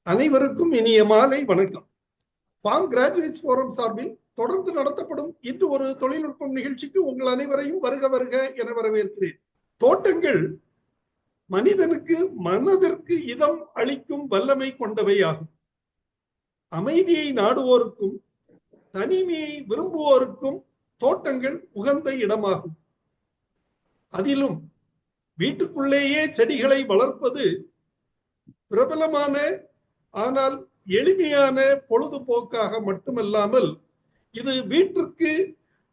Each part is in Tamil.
அனைவருக்கும் இனிய மாலை வணக்கம். பாம் கிராஜுவேட்ஸ் ஃபோரம் சார்பில் தொடர்ந்து நடத்தப்படும் இன்று ஒரு தொழில்நுட்பம் நிகழ்ச்சிக்கு உங்கள் அனைவரையும் வருக வருக என வரவேற்கிறேன். தோட்டங்கள் மனிதனுக்கு மனதிற்கு இதம் அளிக்கும் வல்லமை கொண்டவை ஆகும். அமைதியை நாடுவோருக்கும் தனிமையை விரும்புவோருக்கும் தோட்டங்கள் உகந்த இடமாகும். அதிலும் வீட்டுக்குள்ளேயே செடிகளை வளர்ப்பது பிரபலமான ஆனால் எளிமையான பொழுதுபோக்காக மட்டுமல்லாமல் இது வீட்டிற்கு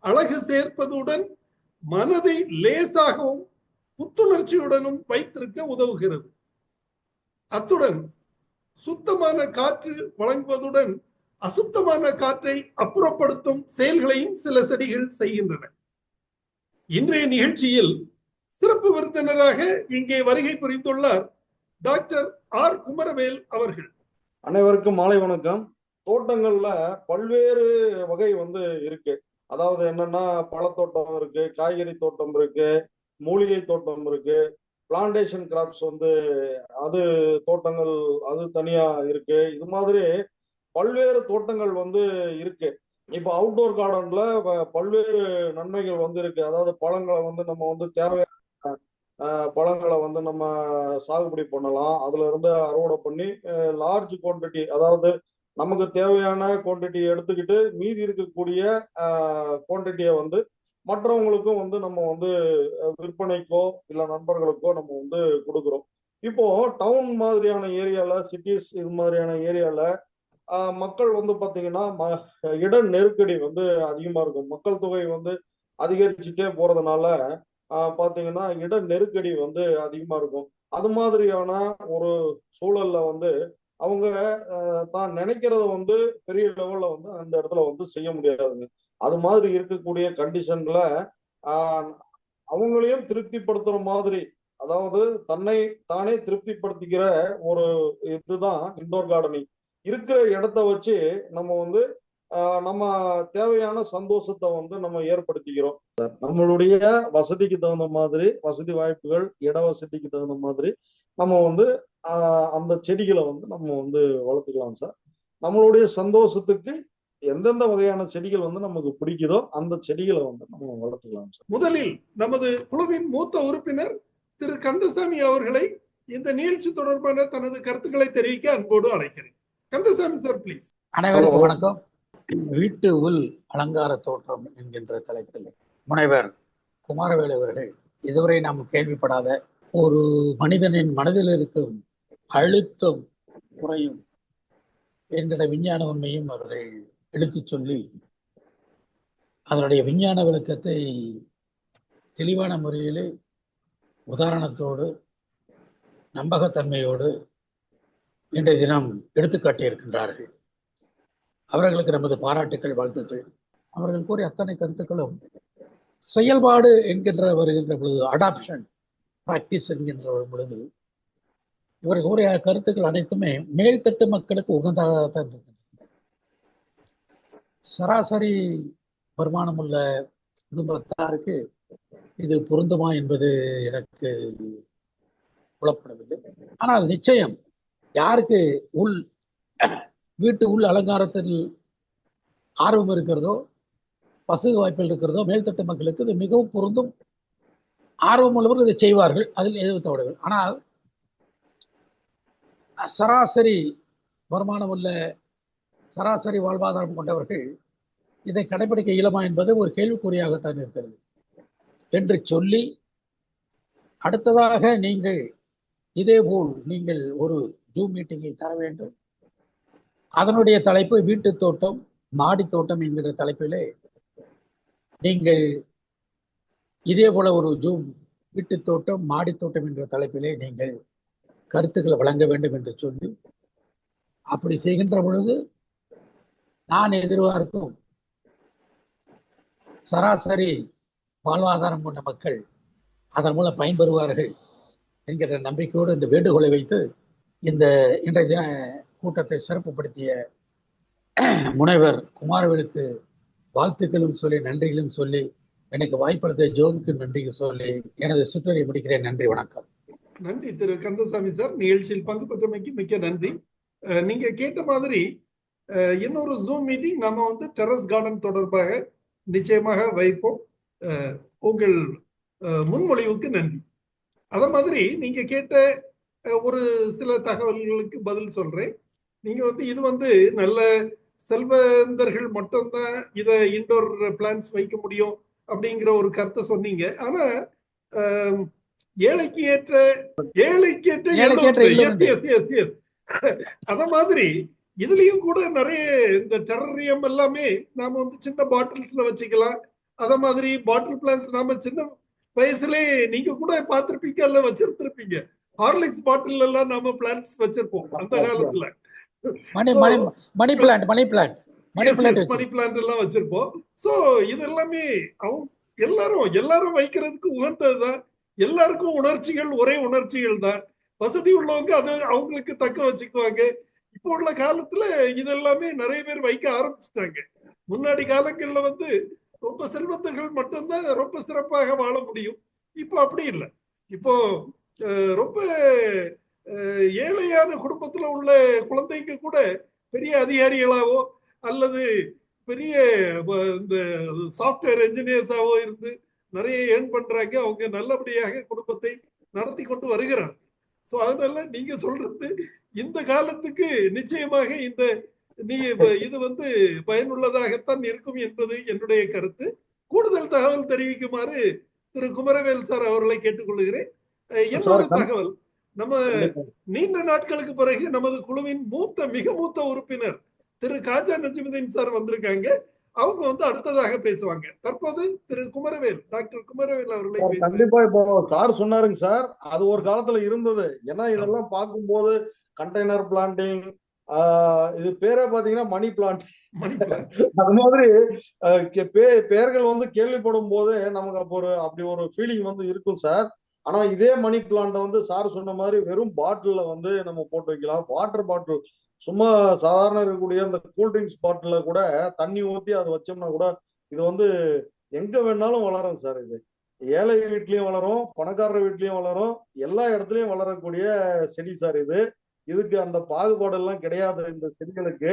அழகு சேர்ப்பதுடன் மனதை லேசாகவும் புத்துணர்ச்சியுடனும் வைத்திருக்க உதவுகிறது. அத்துடன் சுத்தமான காற்று வழங்குவதுடன் அசுத்தமான காற்றை அப்புறப்படுத்தும் செயல்களையும் சில செடிகள் செய்கின்றன. இன்றைய நிகழ்ச்சியில் சிறப்பு விருந்தினராக இங்கே வருகை புரிந்துள்ளார் டாக்டர் ஆர் குமரவேல் அவர்கள். அனைவருக்கும் மாலை வணக்கம். தோட்டங்கள்ல பல்வேறு வகை இருக்கு. அதாவது என்னன்னா, பழத்தோட்டம் இருக்கு, காய்கறி தோட்டம் இருக்கு, மூலிகை தோட்டம் இருக்கு, பிளான்டேஷன் கிராப்ஸ் அது தோட்டங்கள் அது தனியா இருக்கு. இது மாதிரி பல்வேறு தோட்டங்கள் இருக்கு. இப்போ அவுட்டோர் கார்டன்ல பல்வேறு நன்மைகள் இருக்கு. அதாவது பழங்களை நம்ம தேவையான பழங்களை நம்ம சாகுபடி பண்ணலாம். அதுல இருந்து அறுவடை பண்ணி லார்ஜ் குவான்டிட்டி, அதாவது நமக்கு தேவையான குவான்டிட்டி எடுத்துக்கிட்டு மீதி இருக்கக்கூடிய குவான்டிட்டியை மற்றவங்களுக்கும் நம்ம விற்பனைக்கோ இல்லை நண்பர்களுக்கோ நம்ம கொடுக்குறோம். இப்போ டவுன் மாதிரியான ஏரியால, சிட்டிஸ் இது மாதிரியான ஏரியால மக்கள் பார்த்தீங்கன்னா இட நெருக்கடி அதிகமா இருக்கும். மக்கள் தொகை அதிகரிச்சுட்டே போறதுனால பாத்தீங்கன்னா இட நெருக்கடி அதிகமா இருக்கும். அது மாதிரியான ஒரு சூழல்ல அவங்க தான் நினைக்கிறத பெரிய லெவல்ல அந்த இடத்துல செய்ய முடியாதுங்க. அது மாதிரி இருக்கக்கூடிய கண்டிஷன்ல அவங்களையும் திருப்திப்படுத்துற மாதிரி, அதாவது தன்னை தானே திருப்திப்படுத்திக்கிற ஒரு இதுதான் இன்டோர் கார்டனிங். இருக்கிற இடத்த வச்சு நம்ம நம்ம தேவையான சந்தோஷத்தை நம்ம ஏற்படுத்திக்கிறோம். நம்மளுடைய வசதிக்கு தகுந்த மாதிரி, வசதி வாய்ப்புகள், இட வசதிக்கு தகுந்த மாதிரி நம்ம அந்த செடிகளை நம்ம வளர்த்துக்கலாம் சார். நம்மளுடைய சந்தோஷத்துக்கு எந்தெந்த வகையான செடிகள் நமக்கு பிடிக்குதோ அந்த செடிகளை நம்ம வளர்த்துக்கலாம் சார். முதலில் நமது குழுவின் மூத்த உறுப்பினர் திரு கந்தசாமி அவர்களை இந்த நிகழ்ச்சி தொடர்பான தனது கருத்துக்களை தெரிவிக்க அன்போடு அழைக்கிறேன். Kandasamy sir, please. அனைவருக்கும் வணக்கம். வீட்டு உள் அலங்கார தோற்றம் என்கின்ற தலைப்பில் முனைவர் குமாரவேல் அவர்கள் இதுவரை நாம் கேள்விப்படாத ஒரு மனிதனின் மனதில் இருக்கும் அழுத்தம் குறையும் என்கிற விஞ்ஞான உண்மையும் அவர்கள் எடுத்துச் சொல்லி அதனுடைய விஞ்ஞான விளக்கத்தை தெளிவான முறையில் உதாரணத்தோடு நம்பகத்தன்மையோடு இன்றைய தினம் எடுத்துக்காட்டியிருக்கின்றார்கள். அவர்களுக்கு நமது பாராட்டுக்கள், வாழ்த்துக்கள். அவர்கள் கூறிய அத்தனை கருத்துக்களும் செயல்பாடு என்கின்ற வருகின்ற பொழுது, அடாப்ஷன் பிராக்டிஸ் என்கின்ற பொழுது இவர்கள் கூறிய கருத்துக்கள் அனைத்துமே மேல்தட்டு மக்களுக்கு உகந்ததாகத்தான் இருக்கின்றன. சராசரி வருமானம் உள்ள குடும்பத்தாருக்கு இது பொருந்துமா என்பது எனக்கு புலப்படவில்லை. ஆனால் நிச்சயம் யாருக்கு வீட்டு உள் அலங்காரத்தில் ஆர்வம் இருக்கிறதோ, வசதி வாய்ப்பில் இருக்கிறதோ, மேல்தட்டு மக்களுக்கு இது மிகவும் பொருந்தும். ஆர்வம் உள்ளவர்கள் இதை செய்வார்கள், அதில் எதுவும் தவறுகள். ஆனால் சராசரி வருமானம் உள்ள, சராசரி வாழ்வாதாரம் கொண்டவர்கள் இதை கடைபிடிக்க இயலுமா என்பது ஒரு கேள்விக்குறியாகத்தான் இருக்கிறது என்று சொல்லி, அடுத்ததாக நீங்கள் இதேபோல் நீங்கள் ஒரு ஜூம் மீட்டிங்கை தர வேண்டும். அதனுடைய தலைப்பு வீட்டு தோட்டம், மாடி தோட்டம் என்கிற தலைப்பிலே நீங்கள் இதே போல ஒரு ஜூம் வீட்டு தோட்டம், மாடி தோட்டம் என்கிற தலைப்பிலே நீங்கள் கருத்துக்களை வழங்க வேண்டும் என்று சொல்லி, அப்படி செய்கின்ற பொழுது நான் எதிர்பார்க்கும் சராசரி வாழ்வாதாரம் கொண்ட மக்கள் அதன் மூலம் பயன்பெறுவார்கள் என்கிற நம்பிக்கையோடு இந்த வேண்டுகோளை வைத்து இந்த இன்றைய தின கூட்டத்தை சிறப்புப்படுத்திய முனைவர் குமாரவேலுக்கு வாழ்த்துக்களும் சொல்லி, நன்றிகளும் சொல்லி, எனக்கு வாய்ப்படுத்த ஜோவுக்கு நன்றிகள் சொல்லி எனது சுற்றுரை முடிக்கிறேன். நன்றி, வணக்கம். நன்றி திரு கந்தசாமி சார். நிகழ்ச்சியில் பங்கு பெற்றமைக்கு மிக்க நன்றி. நீங்க கேட்ட மாதிரி இன்னொரு ஜூம் மீட்டிங் நம்ம வந்து டெரஸ் கார்டன் தொடர்பாக நிச்சயமாக வைப்போம். உங்கள் முன்மொழிவுக்கு நன்றி. அத மாதிரி நீங்க கேட்ட ஒரு சில தகவல்களுக்கு பதில் சொல்றேன். நீங்க வந்து இது வந்து நல்ல செல்வந்தர்கள் மட்டும்தான் இதை இன்டோர் பிளான்ஸ் வைக்க முடியும் அப்படிங்கிற ஒரு கருத்தை சொன்னீங்க. ஆனா ஏழைக்கு ஏற்ற அத மாதிரி இதுலயும் கூட நிறைய இந்த டெரரியம் எல்லாமே நாம வந்து சின்ன பாட்டில்ஸ்ல வச்சுக்கலாம். அத மாதிரி பாட்டில் பிளான்ஸ் நாம சின்ன வயசுலே நீங்க கூட பார்த்திருப்பீங்க, எல்லாம் வச்சிருந்திருப்பீங்க. ஹார்லிக்ஸ் பாட்டில் எல்லாம் நாம பிளான்ஸ் வச்சிருப்போம் அந்த காலத்துல. மணி பிளான்ட் எல்லாம் வச்சிருப்போம். சோ இது எல்லாமே எல்லாரும் வைக்கிறதுக்கு உகந்ததுதான். எல்லாருக்கும் உணர்ச்சிகள் ஒரே உணர்ச்சிகள் தான். வசதி உள்ளவங்க அதை அவங்களுக்கு தக்க வச்சுக்குவாங்க. இப்போ உள்ள காலத்துல இதெல்லாமே நிறைய பேர் வைக்க ஆரம்பிச்சிட்டாங்க. முன்னாடி காலங்கள்ல வந்து ரொம்ப செல்வந்தர்கள் மட்டும்தான் ரொம்ப சிறப்பாக வாழ முடியும். இப்போ அப்படி இல்லை. இப்போ ரொம்ப ஏழையான குடும்பத்துல உள்ள குழந்தைங்க கூட பெரிய அதிகாரிகளாவோ அல்லது பெரிய இந்த சாஃப்ட்வேர் என்ஜினியர்ஸாவோ இருந்து நிறைய ஏர்ன் பண்றாங்க. அவங்க நல்லபடியாக குடும்பத்தை நடத்தி கொண்டு வருகிறாங்க. சோ அதனால நீங்க சொல்றது இந்த காலத்துக்கு நிச்சயமாக இது வந்து பயனுள்ளதாகத்தான் இருக்கும் என்பது என்னுடைய கருத்து. கூடுதல் தகவல் தெரிவிக்குமாறு திரு குமரவேல் சார் அவர்களை கேட்டுக்கொள்கிறேன். இன்னொரு தகவல், நம்ம நீண்ட நாட்களுக்கு பிறகு நமது குழுவின் மிக மூத்த உறுப்பினர் திரு காஜா நஜிமுதீன் சார் வந்திருக்காங்க. அவங்க வந்து அடுத்ததாக பேசுவாங்க. தற்போது திரு குமரவேல், டாக்டர் குமரவேல் அவர்களை கண்டிப்பா இப்போ சார் சொன்னாருங்க சார். அது ஒரு காலத்துல இருந்தது. ஏன்னா இதெல்லாம் பார்க்கும்போது கண்டெய்னர் பிளான்டிங், இது பேரே பாத்தீங்கன்னா மணி பிளான்ட், அது மாதிரி பெயர்கள் வந்து கேள்விப்படும் போது நமக்கு அப்படி ஒரு ஃபீலிங் வந்து இருக்கும் சார். ஆனா இதே மணி பிளான்ட வந்து சார் சொன்ன மாதிரி வெறும் பாட்டில வந்து நம்ம போட்டு வைக்கலாம். வாட்டர் பாட்டில் சும்மா சாதாரண இருக்கக்கூடிய அந்த கூல்ட்ரிங்க்ஸ் பாட்டில கூட தண்ணி ஊற்றி அதை வச்சோம்னா கூட இது வந்து எங்க வேணாலும் வளரும் சார். இது ஏழை வீட்லயும் வளரும், பணக்காரர் வீட்லயும் வளரும், எல்லா இடத்துலயும் வளரக்கூடிய செடி சார் இது. இதுக்கு அந்த பாகுபாடு எல்லாம் கிடையாது இந்த செடிகளுக்கு.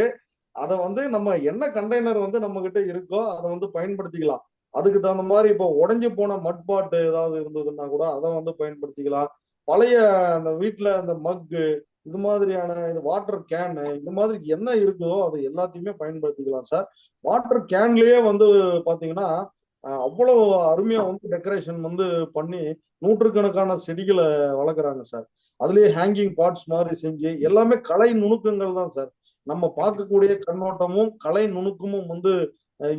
அதை வந்து நம்ம என்ன கண்டெய்னர் வந்து நம்ம கிட்ட இருக்கோ அதை வந்து பயன்படுத்திக்கலாம். அதுக்கு தகுந்த மாதிரி இப்போ உடஞ்சி போன மட்பாட்டு ஏதாவது இருந்ததுன்னா கூட அதை வந்து பயன்படுத்திக்கலாம். பழைய அந்த வீட்டுல அந்த மக்கு, இது மாதிரியான வாட்டர் கேனு, இந்த மாதிரி என்ன இருக்குதோ அது எல்லாத்தையுமே பயன்படுத்திக்கலாம் சார். வாட்டர் கேன்லயே வந்து பாத்தீங்கன்னா அவ்வளவு அருமையா வந்து டெக்கரேஷன் வந்து பண்ணி நூற்றுக்கணக்கான செடிகளை வளர்க்குறாங்க சார். அதுலயே ஹேங்கிங் பாட்ஸ் மாதிரி செஞ்சு எல்லாமே கலை நுணுக்கங்கள் தான் சார். நம்ம பார்க்கக்கூடிய கண்ணோட்டமும் கலை நுணுக்கமும் வந்து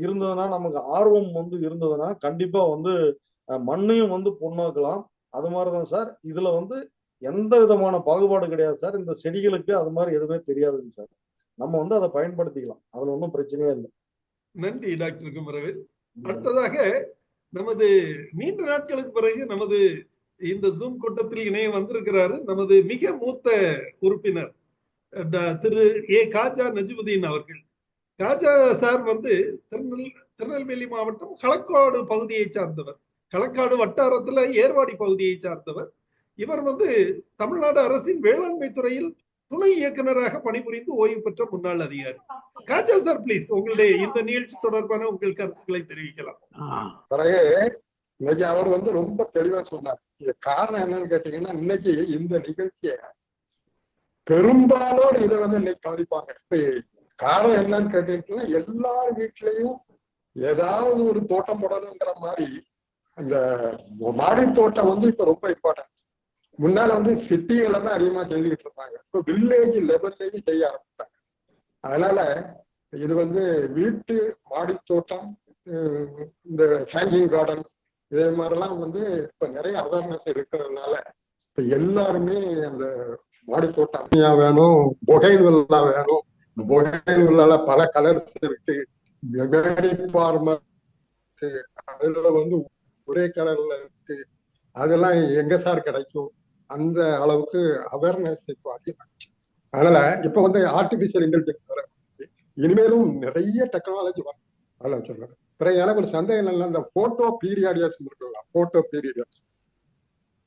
இருந்ததுன்னா, நமக்கு ஆர்வம் வந்து இருந்ததுன்னா கண்டிப்பா வந்து மண்ணையும் வந்து பொண்ணாக்கலாம். அது மாதிரிதான் சார். இதுல வந்து எந்த விதமான பாகுபாடு கிடையாது சார். இந்த செடிகளுக்கு அது மாதிரி எதுவுமே தெரியாதுங்க சார். நம்ம வந்து அதை பயன்படுத்திக்கலாம். அதுல ஒன்றும் பிரச்சனையே இல்லை. நன்றி டாக்டர் குமரவேல். அடுத்ததாக நமது நீண்ட நாட்களுக்கு பிறகு நமது இந்த ஜூம் கூட்டத்தில் இணைய வந்திருக்கிறாரு நமது மிக மூத்த உறுப்பினர் திரு ஏ காஜா நஜிமுதீன் அவர்கள். காஜா சார் வந்து திருநெல்வேலி மாவட்டம் களக்காடு பகுதியை சார்ந்தவர். களக்காடு வட்டாரத்துல ஏர்வாடி பகுதியை சார்ந்தவர். இவர் வந்து தமிழ்நாடு அரசின் வேளாண்மை துறையில் துணை இயக்குநராக பணிபுரிந்து ஓய்வு பெற்ற முன்னாள் அதிகாரி. காஜா சார் பிளீஸ் உங்களுடைய இந்த நிகழ்ச்சி தொடர்பான உங்கள் கருத்துக்களை தெரிவிக்கலாம். பிறகு இன்னைக்கு அவர் வந்து ரொம்ப தெளிவா சொன்னார். இது காரணம் என்னன்னு கேட்டீங்கன்னா, இன்னைக்கு இந்த நிகழ்ச்சிய பெரும்பாலோடு இதை வந்து இன்னைக்கு கவனிப்பாங்க. காரணம் என்னன்னு கேட்டீங்கன்னா, எல்லார் வீட்லயும் ஏதாவது ஒரு தோட்டம் போடணுங்கிற மாதிரி அந்த மாடி தோட்டம் வந்து இப்ப ரொம்ப இம்பார்ட்டன்ட். முன்னால வந்து சிட்டிகளை தான் அதிகமா செஞ்சுக்கிட்டு இருந்தாங்க. இப்போ வில்லேஜ் லெவல்லையும் செய்ய ஆரம்பிட்டாங்க. அதனால இது வந்து வீட்டு மாடி தோட்டம், இந்த ஹேங்கிங் கார்டன், இதே மாதிரிலாம் வந்து இப்ப நிறைய அவேர்னஸ் இருக்கிறதுனால இப்ப எல்லாருமே அந்த மாடி தோட்டம் வேணும், பொகைன்வில்லா வேணும். பொகைன்வில்லால பல கலர்ஸ் இருக்கு. அதுல வந்து ஒரே கலர்ல இருக்கு. அதெல்லாம் எங்க சார் கிடைக்கும்? அந்த அளவுக்கு அவேர்னஸ் இப்போ அதிகமாச்சு. அதனால இப்ப வந்து ஆர்டிபிஷியல் இன்டெலிஜென்ஸ் வர இனிமேலும் நிறைய டெக்னாலஜி வரும். அதெல்லாம் சொல்றேன். பிறகு எனக்கு ஒரு சந்தேகம் இல்லை, அந்த போட்டோ பீரியாடியாஸ் இருக்குல்ல, போட்டோ பீரியடியாஸ்,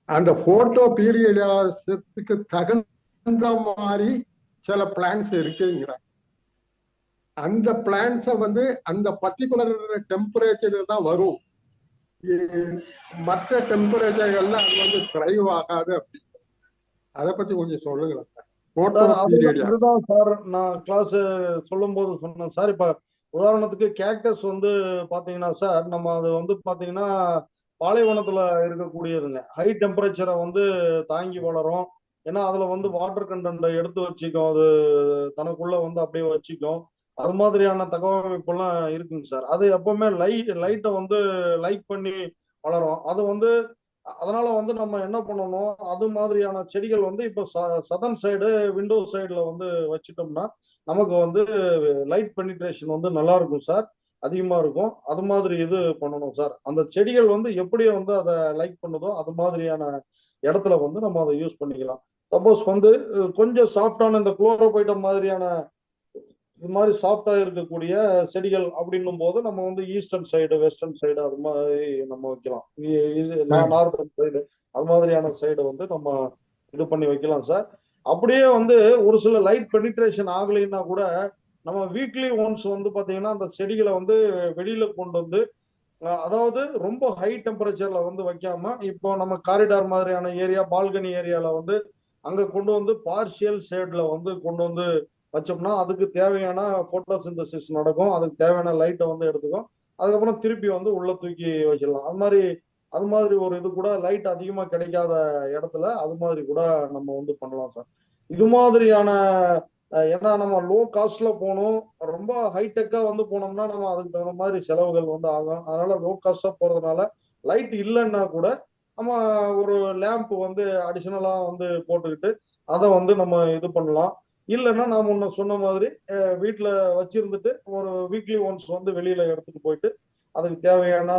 அந்த போட்டோ பீரியடியாசத்துக்கு தகுந்த மாதிரி சில பிளான்ஸ் இருக்குங்கிற அந்த பிளான்ஸை வந்து அந்த பர்டிகுலர் டெம்பரேச்சர் தான் வரும். மற்ற டெம்பரேச்சர்கள்ல அது வந்து த்ரைவ் ஆகாது. அப்படி அதை பத்தி கொஞ்சம் சொல்லுங்களேன் சார். இதுதான் சார் நான் கிளாஸ் சொல்லும் போது சொன்னேன் சார். இப்ப உதாரணத்துக்கு கேக்டஸ் வந்து பாத்தீங்கன்னா சார், நம்ம அது வந்து பாத்தீங்கன்னா பாலைவனத்துல இருக்கக்கூடியதுங்க. ஹை டெம்பரேச்சரை வந்து தாங்கி வளரும். ஏன்னா அதுல வந்து வாட்டர் கண்டென்ட் எடுத்து வச்சுக்கும், அது தனக்குள்ள வந்து அப்படியே வச்சுக்கும். அது மாதிரியான தகவமைப்பெல்லாம் இருக்குங்க சார். அது எப்பவுமே லைட்டை வந்து லைக் பண்ணி வளரும். அது வந்து அதனால வந்து நம்ம என்ன பண்ணணும், அது மாதிரியான செடிகள் வந்து இப்போ சதன் சைடு விண்டோ சைடுல வந்து வச்சுட்டோம்னா நமக்கு வந்து லைட் பெனிட்ரேஷன் வந்து நல்லா இருக்கும் சார், அதிகமா இருக்கும். அது மாதிரி இது பண்ணணும் சார். அந்த செடிகள் வந்து எப்படி வந்து அதை லைக் பண்ணுதோ அது மாதிரியான இடத்துல வந்து நம்ம அதை யூஸ் பண்ணிக்கலாம். சப்போஸ் வந்து கொஞ்சம் சாஃப்டான இந்த குளோரோபைட்டம் மாதிரியான இது மாதிரி சாஃப்டா இருக்கக்கூடிய செடிகள் அப்படின்னும் போது நம்ம வந்து ஈஸ்டர்ன் சைடு வெஸ்டர்ன் சைடு அது மாதிரி நம்ம வைக்கலாம். நார்தர்ன் சைடு அது மாதிரியான சைடு வந்து நம்ம இது பண்ணி வைக்கலாம் சார். அப்படியே வந்து ஒரு சில லைட் பெனிட்ரேஷன் ஆகலைன்னா கூட நம்ம வீக்லி ஒன்ஸ் வந்து பாத்தீங்கன்னா அந்த செடிகளை வந்து வெளியில கொண்டு வந்து, அதாவது ரொம்ப ஹை டெம்பரேச்சர்ல வந்து வைக்காம, இப்போ நம்ம காரிடார் மாதிரியான ஏரியா, பால்கனி ஏரியால வந்து அங்க கொண்டு வந்து பார்ஷியல் ஷேட்ல வந்து கொண்டு வந்து வச்சோம்னா அதுக்கு தேவையான போட்டோசிந்தசிஸ் நடக்கும், அதுக்கு தேவையான லைட்டை வந்து எடுத்துக்கும். அதுக்கப்புறம் திருப்பி வந்து உள்ள தூக்கி வச்சிடலாம். அது மாதிரி ஒரு இது கூட லைட் அதிகமா கிடைக்காத இடத்துல அது மாதிரி கூட நம்ம வந்து பண்ணலாம் சார். இது மாதிரியான ஏன்னா நம்ம லோ காஸ்ட்ல போகணும், ரொம்ப ஹைடெக்கா வந்து போனோம்னா நம்ம அதுக்கு தகுந்த மாதிரி செலவுகள் வந்து ஆகும். அதனால லோ காஸ்டா போறதுனால லைட் இல்லைன்னா கூட நம்ம ஒரு லேம்ப் வந்து அடிஷனலா வந்து போட்டுக்கிட்டு அதை வந்து நம்ம இது பண்ணலாம். இல்லைன்னா நான் முன்ன சொன்ன மாதிரி வீட்டில் வச்சிருந்துட்டு ஒரு வீக்லி ஒன்ஸ் வந்து வெளியில எடுத்துட்டு போயிட்டு அதுக்கு தேவையான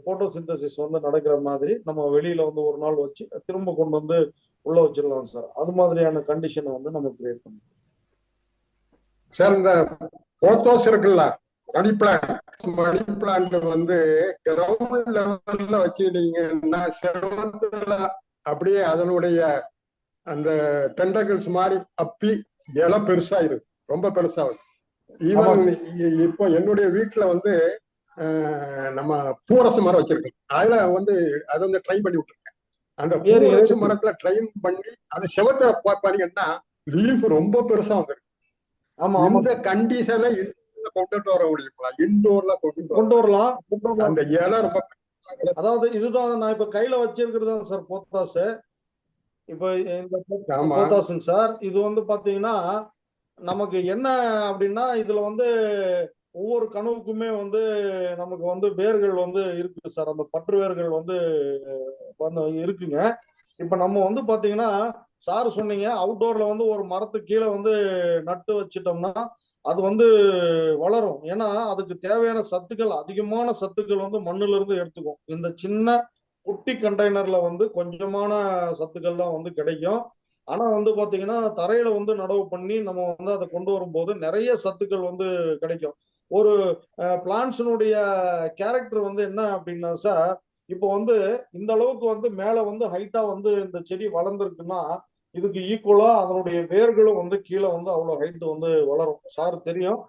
போட்டோசிந்தசிஸ் வந்து நடக்கிற மாதிரி நம்ம வெளியில வந்து ஒரு நாள் வச்சு திரும்ப கொண்டு வந்து உள்ள வச்சிடலாம் சார். அது மாதிரியான கண்டிஷனை வந்து நம்ம கிரியேட் பண்ணலாம் சார். இந்த போத்தோஸ் இருக்குல்ல, மணி பிளான்ட் வந்து கிரவுண்ட் லெவல்ல வச்சுட்டீங்கன்னா செவத்துல அப்படியே அதனுடைய அந்த டெண்டகிள்ஸ் மாதிரி அப்பி இலை பெருசாயிருக்கு, ரொம்ப பெருசாகுது. ஈவன் இப்போ என்னுடைய வீட்டுல வந்து நம்ம பூரசு மரம் வச்சிருக்கோம். அதுல வந்து அதை வந்து ட்ரை பண்ணி விட்டுருக்கேன். அந்த பூரசு மரத்துல ட்ரைன் பண்ணி அது செவத்துல பாத்தீங்கன்னா லீஃப் ரொம்ப பெருசா வந்துருக்கு. இந்த கண்டிஷனை கொண்டுட்டு வர முடியுங்களா? இன்டோர்ல கொண்டு வரலாம். அந்த இலை ரொம்ப, அதாவது இதுதான் நான் இப்ப கையில வச்சிருக்கிறது சார் போத்தாஸ். இப்ப இந்த போத்தாசுங்க சார், இது வந்து பாத்தீங்கன்னா நமக்கு என்ன அப்படின்னா இதுல வந்து ஒவ்வொரு கனவுக்குமே வந்து நமக்கு வந்து வேர்கள் வந்து இருக்குது சார். அந்த பற்று வேர்கள் வந்து இருக்குங்க. இப்ப நம்ம வந்து பாத்தீங்கன்னா சார் சொன்னீங்க அவுட்டோர்ல வந்து ஒரு மரத்துக்கு கீழே வந்து நட்டு வச்சிட்டோம்னா அது வந்து வளரும். ஏன்னா அதுக்கு தேவையான சத்துக்கள், அதிகமான சத்துக்கள் வந்து மண்ணுல இருந்து எடுத்துக்கும். இந்த சின்ன குட்டி கண்டெய்னர்ல வந்து கொஞ்சமான சத்துக்கள் தான் வந்து கிடைக்கும். ஆனா வந்து பாத்தீங்கன்னா தரையில வந்து நடவு பண்ணி நம்ம வந்து அதை கொண்டு வரும்போது நிறைய சத்துக்கள் வந்து கிடைக்கும். ஒரு பிளான்ட்ஸினுடைய கேரக்டர் வந்து என்ன அப்படின்னா சார், இப்போ வந்து இந்த அளவுக்கு வந்து மேல வந்து ஹைட்டா வந்து இந்த செடி வளர்ந்துருக்குன்னா இதுக்கு ஈக்குவலா அதனுடைய வேர்களும் வந்து கீழே வந்து அவ்வளவு ஹைட் வந்து வளரும். சார் தெரியும்,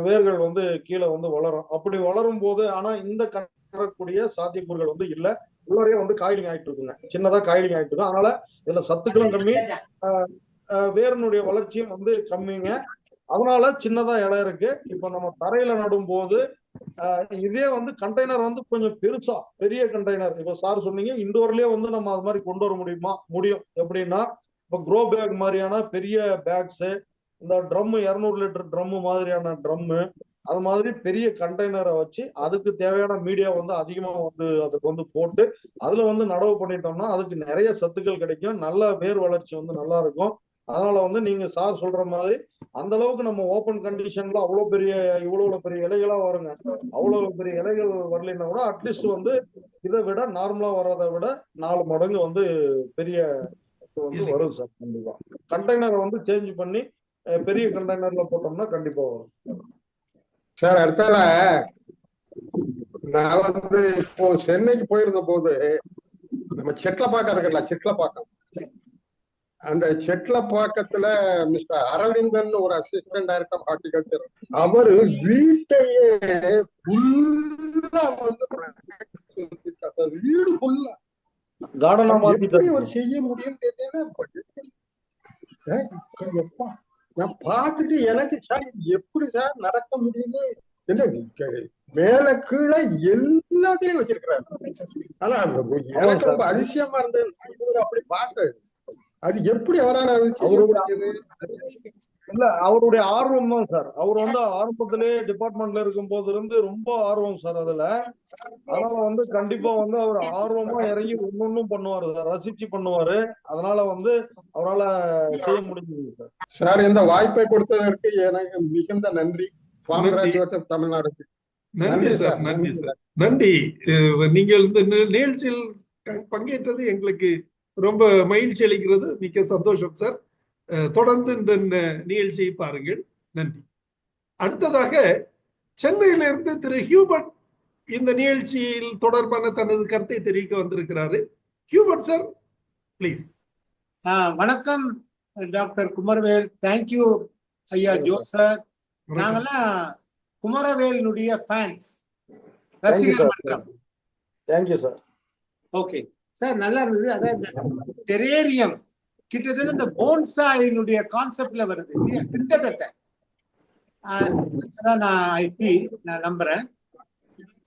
வேர்கள் வந்து கீழே வந்து வளரும். அப்படி வளரும் போது ஆனா இந்த கட்டக்கூடிய சாத்தியக்கூறுகள் வந்து இல்லை. உள்ளே வந்து காய்டிங் ஆயிட்டு இருக்குங்க, சின்னதா காய்டிங் ஆயிட்டு இருக்கும். அதனால இதுல சத்துக்களும் கம்மி, வேரினுடைய வளர்ச்சியும் வந்து கம்மிங்க. அதனால சின்னதா இடம் இருக்கு. இப்ப நம்ம தரையில நடும் போது இதே வந்து கண்டெய்னர் வந்து கொஞ்சம் பெருசா, பெரிய கண்டெய்னர். இப்ப சார் சொன்னீங்க இண்டோர்லயே வந்து நம்ம அது மாதிரி கொண்டு வர முடியும். எப்படின்னா இப்ப க்ரோ பேக் மாதிரியான பெரிய பேக்ஸ், இந்த ட்ரம் 200 லிட்டர் ட்ரம் மாதிரியான ட்ரம்மு, அது மாதிரி பெரிய கண்டெய்னரை வச்சு அதுக்கு தேவையான மீடியா வந்து அதிகமா வந்து அதுக்கு வந்து போட்டு அதுல வந்து நடவு பண்ணிட்டோம்னா அதுக்கு நிறைய சத்துக்கள் கிடைக்கும், நல்ல வேர் வளர்ச்சி வந்து நல்லா இருக்கும். அதனால வந்து நீங்க சார் சொல்ற மாதிரி அந்த அளவுக்கு நம்ம ஓப்பன் கண்டிஷன்ல இவ்வளவு பெரிய இலைகளா வருங்க. அவ்வளவு பெரிய இலைகள் வரலைன்னா கூட அட்லீஸ்ட் வந்து இதை விட நார்மலா வர்றதை விட 4 மடங்கு வந்து பெரிய வந்து வரும் சார். கண்டிப்பா கண்டெய்னரை வந்து சேஞ்ச் பண்ணி பெரிய கண்டெய்னர்ல போட்டோம்னா கண்டிப்பா வரும் சார். அடுத்தால நான் வந்து இப்போ சென்னைக்கு போயிருந்த போது நம்ம செட்லப்பாக்கம் இருக்குல்ல, செட்லப்பாக்கம் அந்த செட்லப்பாக்கத்துல மிஸ்டர் அரவிந்தன் ஒரு அசிஸ்டன்ட் டைரக்டர் ஆஃப் ஹார்டிகல்ச்சர், அவரு வீட்டையே ஃபுல்லா வந்து வீடு ஃபுல்லா கார்டனா எப்படி மாத்திட்டாரு. ஒரு செய்ய முடியும்னு தெரியல. நான் பார்த்துட்டு எனக்கு சார் எப்படி சார் நடக்க முடியுது, என்ன மேல கீழே எல்லாத்தையும் வச்சிருக்கிறாரு. ஆனா எனக்கு ரொம்ப அதிசயமா இருந்தது, இவர் அப்படி பார்த்தது. அது எப்படி அவரால் அது செய்ய முடியுது? இல்ல, அவருடைய ஆர்வம் தான் சார். அவர் வந்து ஆரம்பத்திலே டிபார்ட்மெண்ட்ல இருக்கும் போது இருந்து ரொம்ப ஆர்வம் சார் அதுல. அதனால வந்து கண்டிப்பா வந்து அவர் ஆர்வமா இறங்கி ஒன்னொன்னும் பண்ணுவாரு சார், ரசிச்சு பண்ணுவாரு. அதனால வந்து அவரால செய்ய முடிஞ்சது சார். சார், இந்த வாய்ப்பை கொடுத்ததற்கு எனக்கு மிகுந்த நன்றி. தமிழ்நாடுக்கு நன்றி சார். நன்றி சார். நன்றி. நீங்கள் இந்த நிகழ்ச்சியில் பங்கேற்றது எங்களுக்கு ரொம்ப மகிழ்ச்சி அளிக்கிறது. மிக்க சந்தோஷம் சார். தொடர்ந்து இந்த நிகழ்ச்சியை பாருங்கள். நன்றி. அடுத்ததாக சென்னையிலிருந்து திரு ஹியூபர்ட் இந்த நிகழ்ச்சியில் தொடர்பான தனது கருத்தை தெரிவிக்க வந்திருக்கிறாரு. Hubert sir, please. வணக்கம் டாக்டர் குமரவேல். தேங்க்யூ ஐயா ஜோ சார். நாங்கெல்லாம் குமரவேலுடைய ஃபேன்ஸ், ரசிகர் மன்றம். Thank you sir. ஓகே சார், நல்லா இருந்தது. அதாவது டெரேரியம் கிட்டத்தட்ட இந்த போன்சாயினுடைய கான்செப்ட்ல வருது கிட்டத்தட்ட. அதான் நான் நம்புறேன்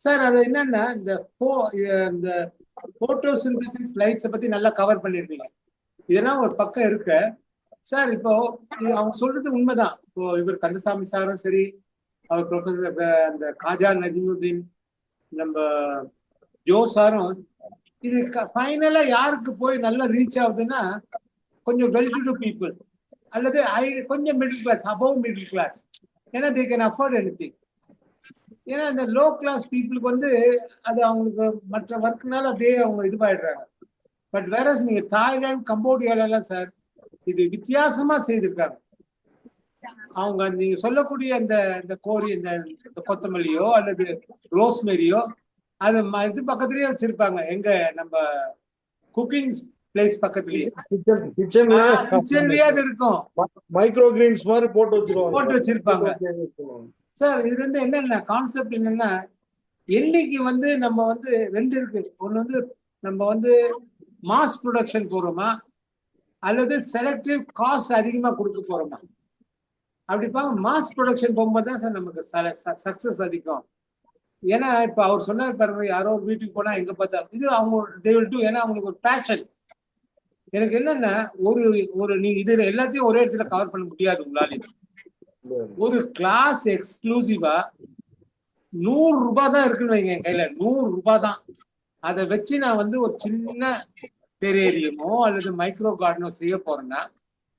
சார். அது என்னன்னா இந்த போட்டோசிந்தசிஸ் லைட்ஸை பத்தி நல்லா கவர் பண்ணிருக்கீங்க. இதெல்லாம் ஒரு பக்கம் இருக்கு சார். இப்போ அவங்க சொல்றது உண்மைதான். இப்போ இவர் கந்தசாமி சாரும் சரி, அவர் ப்ரொஃபசர் அந்த காஜா நஜிமுதீன், நம்ம ஜோ சாரும், இது ஃபைனலா யாருக்கு போய் நல்லா ரீச் ஆகுதுன்னா கொஞ்சம் வெல் டு டூ பீப்புள் அல்லது கொஞ்சம் middle class, above middle class. ஏன்னா தே கேன் அஃபோர்ட் எனிதிங். ஏன்னா இந்த லோ கிளாஸ் பீப்புளுக்கு வந்து அது அவங்களுக்கு மற்ற ஒர்க்னால அப்படியே அவங்க இதுவாயிடுறாங்க. பட் வேற நீங்க தாய்லாந்து, கம்போடியாலாம் சார் இது வித்தியாசமா செய்திருக்காங்க. அவங்க நீங்க சொல்லக்கூடிய இந்த கோரி, இந்த கொத்தமல்லியோ அல்லது ரோஸ்மெரியோ அது இது பக்கத்துலயே வச்சிருப்பாங்க. எங்க நம்ம குக்கிங் பிளேஸ் பக்கத்துலயே கிச்சன்லயே அது இருக்கும். மைக்ரோ கிரீன்ஸ் மாதிரி போட்டு வச்சிருப்பாங்க சார். இது வந்து என்னன்னா கான்செப்ட் என்னன்னா, என்னைக்கு வந்து நம்ம வந்து ரெண்டு இருக்கு. ஒண்ணு வந்து நம்ம வந்து மாஸ் ப்ரொடக்ஷன் போறோமா அல்லது செலக்டிவ் காஸ்ட் அதிகமா கொடுக்க போறோமா. அப்படி மாஸ் ப்ரொடக்ஷன் போகும்போது தான் சார் நமக்கு சக்சஸ் அதிகம். ஏன்னா இப்ப அவர் சொன்னார் பாருங்க, யாரோ ஒரு வீட்டுக்கு போனா எங்க பார்த்தாலும் இது அவங்க they will do. ஏன்னா அவங்களுக்கு ஒரு பேஷன். எனக்கு என்னன்னா ஒரு நீங்க இது எல்லாத்தையும் ஒரே இடத்துல கவர் பண்ண முடியாது உங்களால. ஒரு கிளாஸ் எக்ஸ்க்ளூசிவா 100 ரூபாய் தான் இருக்குன்னு வைங்க என் கையில, 100 ரூபாய் தான். அதை வச்சு நான் வந்து ஒரு சின்ன டெரேரியமோ அல்லது மைக்ரோ கார்டனோ செய்ய போறேன்னா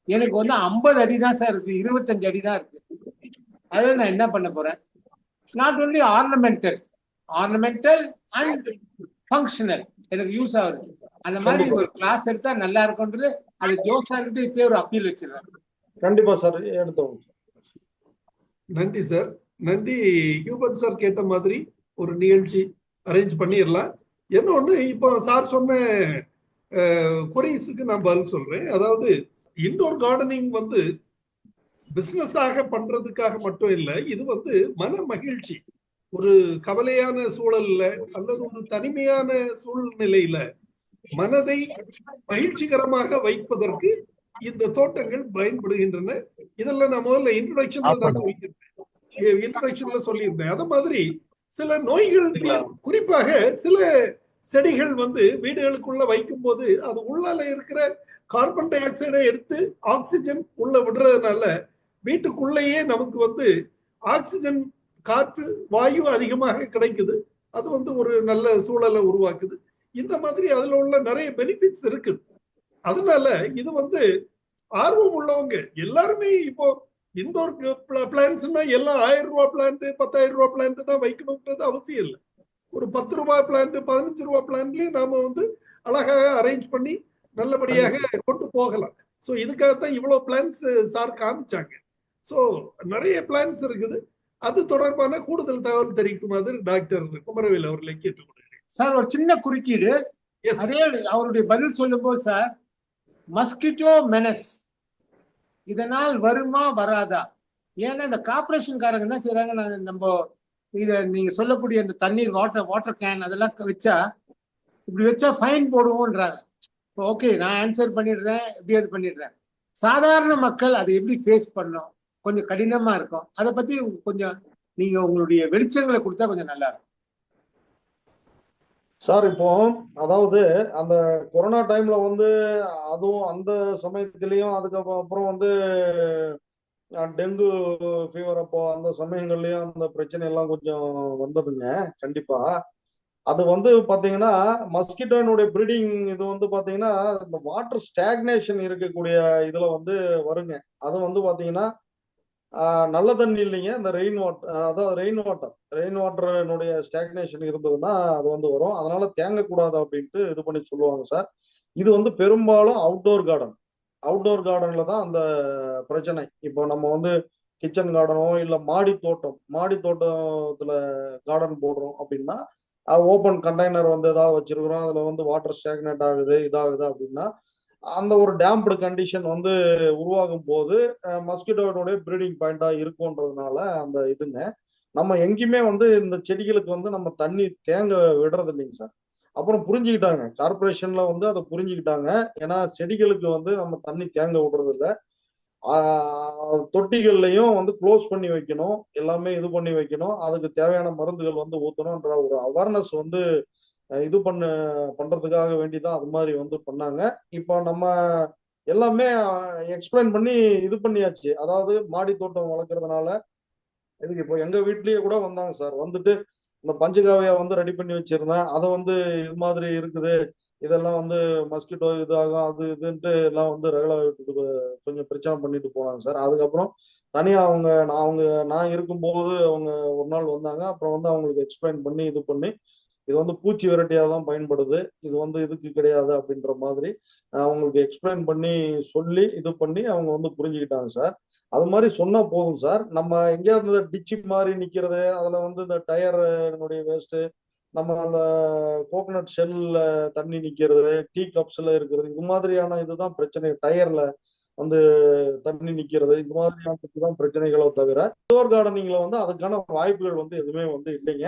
எனக்கு வந்து 50 அடி தான் சார் இருக்கு, 25 அடி தான் இருக்கு. அதில் நான் என்ன பண்ண போறேன்? Not only ornamental and functional எனக்கு யூஸ் ஆகுது. அந்த மாதிரி ஒரு கிளாஸ் எடுத்தா நல்லா இருக்கும்ன்றது அது ஜோசார்கிட்ட இப்பயே ஒரு அப்பீல் வச்சிருக்கேன். கண்டிப்பா சார், எடுத்தோம். நன்றி சார். நன்றி. ஹியூபர்ட் சார் கேட்ட மாதிரி ஒரு நிகழ்ச்சி அரேஞ்ச் பண்ணிடலாம். இன்னொன்னு, இப்போ சார் சொன்ன கொரீஸுக்கு நான் பதில் சொல்றேன். அதாவது இன்டோர் கார்டனிங் வந்து பிசினஸ் ஆக பண்றதுக்காக மட்டும் இல்லை, இது வந்து மன மகிழ்ச்சி. ஒரு கவலையான சூழல்ல அல்லது ஒரு தனிமையான சூழ்நிலையில மனதை மகிழ்ச்சிகரமாக வைப்பதற்கு இந்த தோட்டங்கள் பயன்படுகின்றன. இதெல்லாம் நான் முதல்ல இன்ட்ரோடக்ஷன்ல சொல்லியிருந்தேன். அத மாதிரி சில நோய்கள், குறிப்பாக சில செடிகள் வந்து வீடுகளுக்குள்ள வைக்கும் போது அது உள்ளால இருக்கிற கார்பன் டை ஆக்சைடை எடுத்து ஆக்சிஜன் உள்ள விடுறதுனால வீட்டுக்குள்ளேயே நமக்கு வந்து ஆக்சிஜன் காற்று வாயு அதிகமாக கிடைக்குது. அது வந்து ஒரு நல்ல சூழலை உருவாக்குது. இந்த மாதிரி அதுல உள்ள நிறைய பெனிஃபிட்ஸ் இருக்குது. அதனால இது வந்து ஆர்வம் உள்ளவங்க எல்லாருமே இப்போ இன்டோர் பிளான்ட்ஸ்னா எல்லாம் 1000 ரூபாய் பிளான்ட் 10,000 ரூபாய் பிளான்ட் தான் வைக்கணும்ன்றது அவசியம் இல்லை. ஒரு 10 ரூபாய் பிளான்ட் 15 ரூபாய் பிளான்ட்லயும் நாம வந்து அழகாக அரேஞ்ச் பண்ணி நல்லபடியாக கொண்டு போகலாம். ஸோ இதுக்காகத்தான் இவ்வளவு பிளான்ஸ் சார் காமிச்சாங்க. ஸோ நிறைய பிளான்ஸ் இருக்குது. அது தொடர்பான கூடுதல் தகவல் தெரிவிக்குமாறு டாக்டர் குமரவேல் அவர்களை கேட்டுக்கொள்கிறேன். சார் ஒரு சின்ன குறுக்கீடு. அதே அவருடைய பதில் சொல்லும் போது சார் மஸ்கிட்டோ மெனஸ் இதனால் வருமா வராதா? ஏன்னா இந்த கார்பரேஷன்காரங்க என்ன செய்யறாங்க, நம்ம இத நீங்க சொல்லக்கூடிய இந்த தண்ணீர் வாட்டர் கேன் அதெல்லாம் வச்சா இப்படி வச்சா ஃபைன் போடுவோன்றாங்க. ஓகே, நான் ஆன்சர் பண்ணிடுறேன், எப்படியாவது பண்ணிடுறேன். சாதாரண மக்கள் அதை எப்படி ஃபேஸ் பண்ணோம், கொஞ்சம் கடினமா இருக்கும். அதை பத்தி கொஞ்சம் நீங்க உங்களுடைய வெளிச்சங்களை கொடுத்தா கொஞ்சம் நல்லா இருக்கும் சார். இப்போ அதாவது அந்த கொரோனா டைம்ல வந்து அதுவும் அந்த சமயத்திலையும் அதுக்கப்புறம் வந்து டெங்கு ஃபீவர் அப்போ அந்த சமயங்கள்லயும் அந்த பிரச்சனை எல்லாம் கொஞ்சம் வந்ததுங்க. கண்டிப்பா அது வந்து பாத்தீங்கன்னா மஸ்கிட்டோனுடைய ப்ரீடிங் இது வந்து பாத்தீங்கன்னா இந்த வாட்டர் ஸ்டாக்னேஷன் இருக்கக்கூடிய இதுல வந்து வருங்க. அது வந்து பாத்தீங்கன்னா நல்ல தண்ணி இல்லைங்க, இந்த ரெயின் வாட்டர், அதாவது ரெயின் வாட்டர்னுடைய ஸ்டாக்னேஷன் இருந்ததுன்னா அது வந்து வரும். அதனால தேங்கக்கூடாது அப்படின்ட்டு இது பண்ணி சொல்லுவாங்க சார். இது வந்து பெரும்பாலும் அவுட்டோர் கார்டன்ல தான் அந்த பிரச்சனை. இப்போ நம்ம வந்து கிச்சன் கார்டனோ இல்ல மாடி தோட்டத்துல கார்டன் போடுறோம் அப்படின்னா ஓப்பன் கண்டெய்னர் வந்து ஏதாவது வச்சிருக்கிறோம், அதுல வந்து வாட்டர் ஸ்டாக்னேட் ஆகுது இதாகுது அப்படின்னா அந்த ஒரு டேம்ப்டு கண்டிஷன் வந்து உருவாகும் போது மஸ்கிட்டோனுடைய ப்ரீடிங் பாயிண்டா இருக்கும்ன்றதுனால அந்த இதுங்க நம்ம எங்கேயுமே வந்து இந்த செடிகளுக்கு வந்து நம்ம தண்ணி தேங்க விடுறது இல்லைங்க சார். அப்புறம் புரிஞ்சுக்கிட்டாங்க, கார்பரேஷன்ல வந்து அதை புரிஞ்சுக்கிட்டாங்க. ஏன்னா செடிகளுக்கு வந்து நம்ம தண்ணி தேங்க விடுறது இல்லை, தொட்டிகள்லையும் வந்து க்ளோஸ் பண்ணி வைக்கணும், எல்லாமே இது பண்ணி வைக்கணும், அதுக்கு தேவையான மருந்துகள் வந்து ஊற்றணும்ன்ற ஒரு அவேர்னஸ் வந்து இது பண்றதுக்காக வேண்டிதான் அது மாதிரி வந்து பண்ணாங்க. இப்போ நம்ம எல்லாமே எக்ஸ்பிளைன் பண்ணி இது பண்ணியாச்சு. அதாவது மாடி தோட்டம் வளர்க்கறதுனால இதுக்கு இப்போ எங்க வீட்லயே கூட வந்தாங்க சார். வந்துட்டு இந்த பஞ்சகாவியா வந்து ரெடி பண்ணி வச்சிருந்தேன், அதை வந்து இது மாதிரி இருக்குது, இதெல்லாம் வந்து மஸ்கிட்டோ இதாகும் அது இதுன்ட்டு எல்லாம் வந்து ரெகுலர் கொஞ்சம் பிரச்சனை பண்ணிட்டு போனாங்க சார். அதுக்கப்புறம் தனியா நான் இருக்கும்போது அவங்க ஒரு நாள் வந்தாங்க. அப்புறம் வந்து அவங்களுக்கு எக்ஸ்பிளைன் பண்ணி இது பண்ணி இது வந்து பூச்சி விரட்டியாக தான் பயன்படுது, இது வந்து இதுக்கு கிடையாது அப்படின்ற மாதிரி அவங்களுக்கு எக்ஸ்பிளைன் பண்ணி சொல்லி இது பண்ணி அவங்க வந்து புரிஞ்சுக்கிட்டாங்க சார். அது மாதிரி சொன்னா போதும் சார். நம்ம எங்கேயாவது டிச்சு மாதிரி நிக்கிறது, அதுல வந்து இந்த டயருடைய வேஸ்ட், நம்ம அந்த கோகனட் ஷெல்ல தண்ணி நிக்கிறது, டீ கப்ஸ்ல இருக்கிறது, இது மாதிரியான இதுதான் பிரச்சனை. டயர்ல வந்து தண்ணி நிக்கிறது, இது மாதிரியான பிரச்சனைகளோ தவிர இன்டோர் கார்டனிங்ல வந்து அதுக்கான வாய்ப்புகள் வந்து எதுவுமே வந்து இல்லைங்க.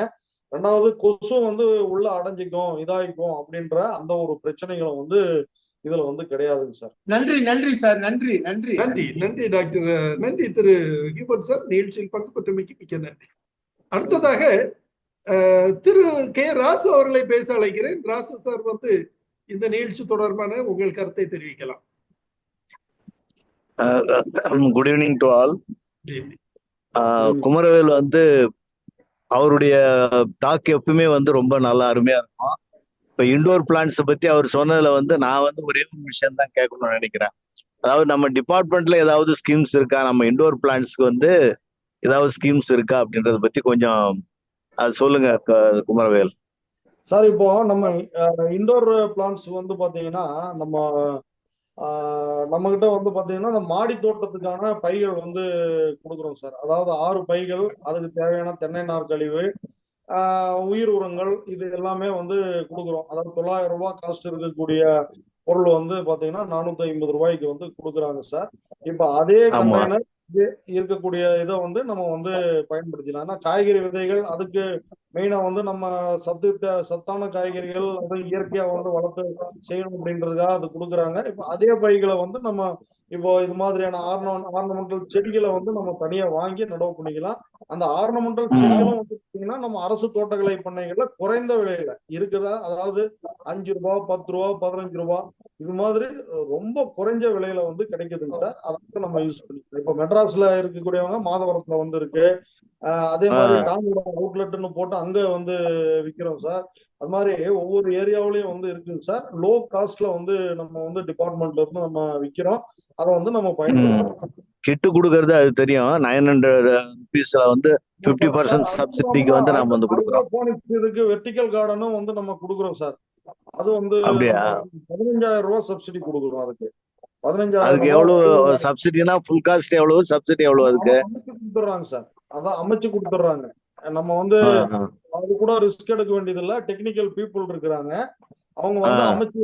ரெண்டாவது கொசு வந்து உள்ள அடைஞ்சிக்கும் இதாகிக்கும் அப்படின்ற அந்த ஒரு பிரச்சனைகளும் வந்து இதுல வந்து கிடையாதுங்க சார். நன்றி சார், நன்றி நன்றி நன்றி நன்றி டாக்டர், நன்றி திரு ஹியூபர்ட் சார். நிகழ்ச்சியில் பங்கு பெற்றமைக்கு மிக்க நன்றி. அடுத்ததாக திரு கே ராசு அவர்களை பேச அழைக்கிறேன். ராசு சார் வந்து இந்த நிகழ்ச்சி தொடர்பான உங்கள் கருத்தை தெரிவிக்கலாம். Good evening to all. Kumaravel வந்து அவருடைய டாக் எப்பவுமே வந்து ரொம்ப நல்லா அருமையா இருக்கும். இப்ப இண்டோர் பிளான்ட்ஸ் பத்தி அவர் சொன்னதுல வந்து நான் வந்து ஒரே ஒரு விஷயம் தான் கேட்கணும்னு நினைக்கிறேன். அதாவது நம்ம டிபார்ட்மெண்ட்ல ஏதாவது ஸ்கீம்ஸ் இருக்கா, நம்ம இண்டோர் பிளான்ட்ஸ்க்கு வந்து ஏதாவது ஸ்கீம்ஸ் இருக்கா அப்படின்றத பத்தி கொஞ்சம் அது சொல்லுங்க குமரவேல் சார். இப்போ நம்ம இண்டோர் பிளான்ட்ஸ் வந்து பாத்தீங்கன்னா நம்ம கிட்ட வந்து பாத்தீங்கன்னா இந்த மாடி தோட்டத்துக்கான பைகள் வந்து கொடுக்குறோம் சார். அதாவது 6 பைகள், அதுக்கு தேவையான தென்னை நார் கழிவு, உயிர் உரங்கள், இது எல்லாமே வந்து கொடுக்குறோம். அதாவது 900 ரூபாய் காஸ்ட் இருக்கக்கூடிய பொருள் வந்து பாத்தீங்கன்னா 450 ரூபாய்க்கு வந்து கொடுக்குறாங்க சார். இப்ப அதே கண்டெய்னர் இருக்கக்கூடிய இதை வந்து நம்ம வந்து பயன்படுத்திக்கலாம். ஏன்னா காய்கறி விதைகள் அதுக்கு மெயினா வந்து நம்ம சத்தான காய்கறிகள் அது இயற்கையா வந்து வளர்த்து செய்யணும் அப்படின்றதுக்காக அது கொடுக்குறாங்க. இப்ப அதே பைகளை வந்து நம்ம இப்போ இது மாதிரியான ஆர்னமெண்டல் செடிகளை வந்து நம்ம தனியா வாங்கி நடவு பண்ணிக்கலாம். அந்த ஆர்னமெண்டல் செடிகளும் வந்து பாத்தீங்கன்னா நம்ம அரசு தோட்டக்கலை பண்ணைகள்ல குறைந்த விலையில இருக்குதா, அதாவது 5 ரூபாய் 10 ரூபாய் 15 ரூபாய் இது மாதிரி ரொம்ப குறைஞ்ச விலையில வந்து கிடைக்குதுங்க சார். அதை நம்ம யூஸ் பண்ணிக்கலாம். இப்போ மெட்ராஸ்ல இருக்கக்கூடியவங்க மாதவரத்துல வந்து இருக்கு, அதே மாதிரி டாங்கூடம் அவுட்லெட்னு போட்டு அங்க வந்து விற்கிறோம் சார். அது மாதிரி ஒவ்வொரு ஏரியாவிலையும் வந்து இருக்குங்க சார். லோ காஸ்ட்ல வந்து நம்ம வந்து டிபார்ட்மெண்ட்ல இருந்து நம்ம விற்கிறோம். அதை வந்து நம்ம பயன்படுத்தலாம். கிட்டு கொடுக்கறது அது தெரியும். 900 rupeesல வந்து 50% சப்சிடிக்கு வந்து நம்ம வந்து கொடுக்குறோம். இதுக்கு வெர்டிகல் கார்டனும் வந்து நம்ம கொடுக்குறோம் சார். அது வந்து 15,000 ரூபாய் சப்சிடி கொடுக்குறோம். அதுக்கு 15,000 எவ்வளவு சப்சிடினா ஃபுல் காஸ்ட் எவ்வளவு, சப்சிடி எவ்வளவு அதுக்கு கொடுத்துறாங்க சார். அதான் அமைச்சு கொடுத்துறாங்க. நம்ம வந்து அது கூட ரிஸ்க் எடுக்க வேண்டியது இல்ல, டெக்னிக்கல் பீப்புள் இருக்கிறாங்க. அவங்க வந்து ஆஹ் அமைச்சு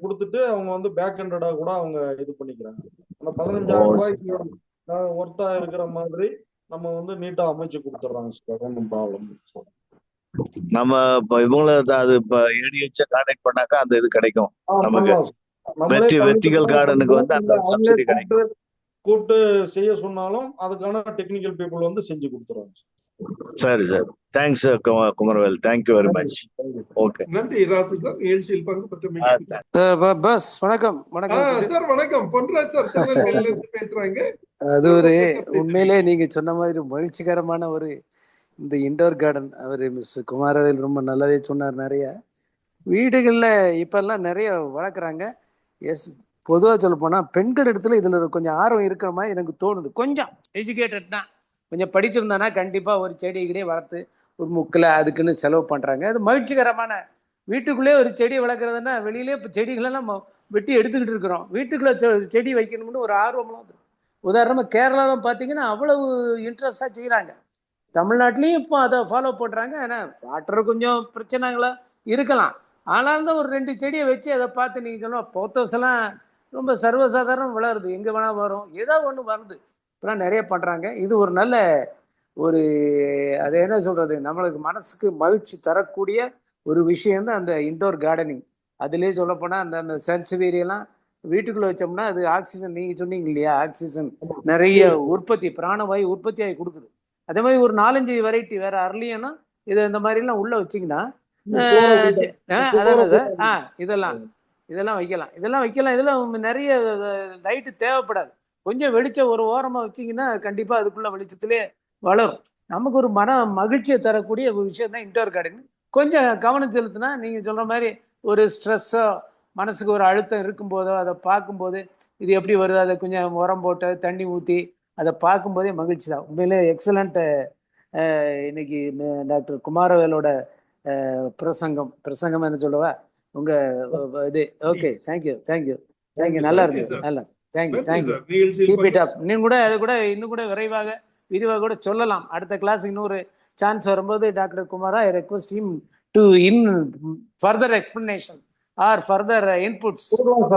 கொடுத்துட்டு அவங்க வந்து பேக் ஹேண்டடா கூட அவங்க இது பண்ணிக்கிறாங்க. அந்த ஓ 15,000 ரூபாய்க்கு ஒர்த்தா இருக்கிற மாதிரி நம்ம வந்து நீட்டா அமைச்சு கொடுத்துட்றாங்க சார். ஒன்றும் ப்ராப்ளம். நம்ம இப்போ இவங்கள அது இப்போ ஏடிஹெச் கான்டாக்ட் பண்ணாக்கா அந்த இது கிடைக்கும் நமக்கு. பண்ணலாம் சார். நம்மளே வெர்டிகல் கல்விக்கு கார்டனுக்கு வந்து இல்ல அந்த அவங்களே சப்சிடி கிடைக்கும். கூப்பிட்டு செய்ய சொன்னாலும் அதுக்கான டெக்னிக்கல் பீப்புள் வந்து செஞ்சு கொடுத்துருவாங்க. சரி sir, thanks Kumaravel, thank you very much. Okay, நன்றி ராசு சார், நிகழ்ச்சியில் பங்கு பெற்ற பஸ் வணக்கம் வணக்கம் சார். வணக்கம், பொன்ராஜ் சார் திருநெல்வேலியில இருந்து பேசுறாங்க. அது ஒரு உண்மையிலே நீங்க சொன்ன மாதிரி மகிழ்ச்சிகரமான ஒரு இந்த இண்டோர் கார்டன் அவர் மிஸ்டர் குமாரவேல் ரொம்ப நல்லாவே சொன்னார். நிறைய வீடுகளில் இப்பெல்லாம் நிறைய வளர்க்குறாங்க. எஸ், பொதுவாக சொல்ல போனால் பெண்கள் இடத்துல இதில் கொஞ்சம் ஆர்வம் இருக்கிற மாதிரி எனக்கு தோணுது. கொஞ்சம் எஜுகேட்டட்னா, கொஞ்சம் படிச்சிருந்தானா கண்டிப்பாக ஒரு செடி கிடியே வளர்த்து ஒரு முக்கில் அதுக்குன்னு செலவு பண்ணுறாங்க. அது மகிழ்ச்சிகரமான. வீட்டுக்குள்ளே ஒரு செடி வளர்க்குறதுன்னா வெளியிலே இப்போ செடிகளெல்லாம் வெட்டி எடுத்துக்கிட்டு இருக்கிறோம். வீட்டுக்குள்ளே செடி வைக்கணும்னு ஒரு ஆர்வம்லாம். உதாரணமாக கேரளாவில் பார்த்தீங்கன்னா அவ்வளவு இன்ட்ரெஸ்டாக செய்கிறாங்க. தமிழ்நாட்டிலையும் இப்போ அதை ஃபாலோ பண்ணுறாங்க. ஆனால் வாட்டர் கொஞ்சம் பிரச்சனைகளாக இருக்கலாம். ஆனாலும் தான் ஒரு 2 செடியை வச்சு அதை பார்த்து நீங்கள் சொன்னால் போத்தோஸ் எல்லாம் ரொம்ப சர்வசாதாரணம் வளருது. எங்கே வேணால் வரும், ஏதோ ஒன்று வருது. இப்போலாம் நிறைய பண்ணுறாங்க. இது ஒரு நல்ல ஒரு அது என்ன சொல்கிறது, நம்மளுக்கு மனசுக்கு மகிழ்ச்சி தரக்கூடிய ஒரு விஷயம்தான் அந்த இன்டோர் கார்டனிங். அதுலேயே சொல்லப்போனால் அந்த சென்சுவேரியெல்லாம் வீட்டுக்குள்ளே வச்சோம்னா அது ஆக்சிஜன், நீங்கள் சொன்னீங்க இல்லையா, ஆக்சிஜன் நிறைய உற்பத்தி, பிராணவாயு உற்பத்தி ஆகி கொடுக்குது. அதே மாதிரி ஒரு 4-5 வெரைட்டி வேற அரளியன்னா இதை இந்த மாதிரிலாம் உள்ளே வச்சிங்கன்னா அதானே சார். இதெல்லாம் வைக்கலாம். இதெல்லாம் நிறைய லைட்டு தேவைப்படாது. கொஞ்சம் வெளிச்சம் ஒரு ஓரமாக வச்சிங்கன்னா கண்டிப்பாக அதுக்குள்ள வெளிச்சத்திலே வளரும். நமக்கு ஒரு மன மகிழ்ச்சியை தரக்கூடிய ஒரு விஷயம் தான் இன்டோர் கார்டன். கொஞ்சம் கவனம் செலுத்தினா நீங்கள் சொல்கிற மாதிரி ஒரு ஸ்ட்ரெஸ்ஸோ மனசுக்கு ஒரு அழுத்தம் இருக்கும்போதோ அதை பார்க்கும்போது இது எப்படி வருது, அதை கொஞ்சம் உரம் போட்டு தண்ணி ஊற்றி அதை பார்க்கும்போதே மகிழ்ச்சி தான். உண்மையிலே எக்ஸலண்ட்டு. இன்னைக்கு டாக்டர் குமாரவேலோட பிரசங்கம் என்ன சொல்லவா உங்க இது. Okay, thank you. நல்லா இருக்கு, நல்லா. தேங்க்யூ. Keep it up. நீங்க கூட அதை கூட இன்னும் கூட விரிவாக கூட சொல்லலாம். அடுத்த கிளாஸ் இன்னொரு சான்ஸ் வரும்போது doctor Kumara, I request him to in further explanation R further inputs,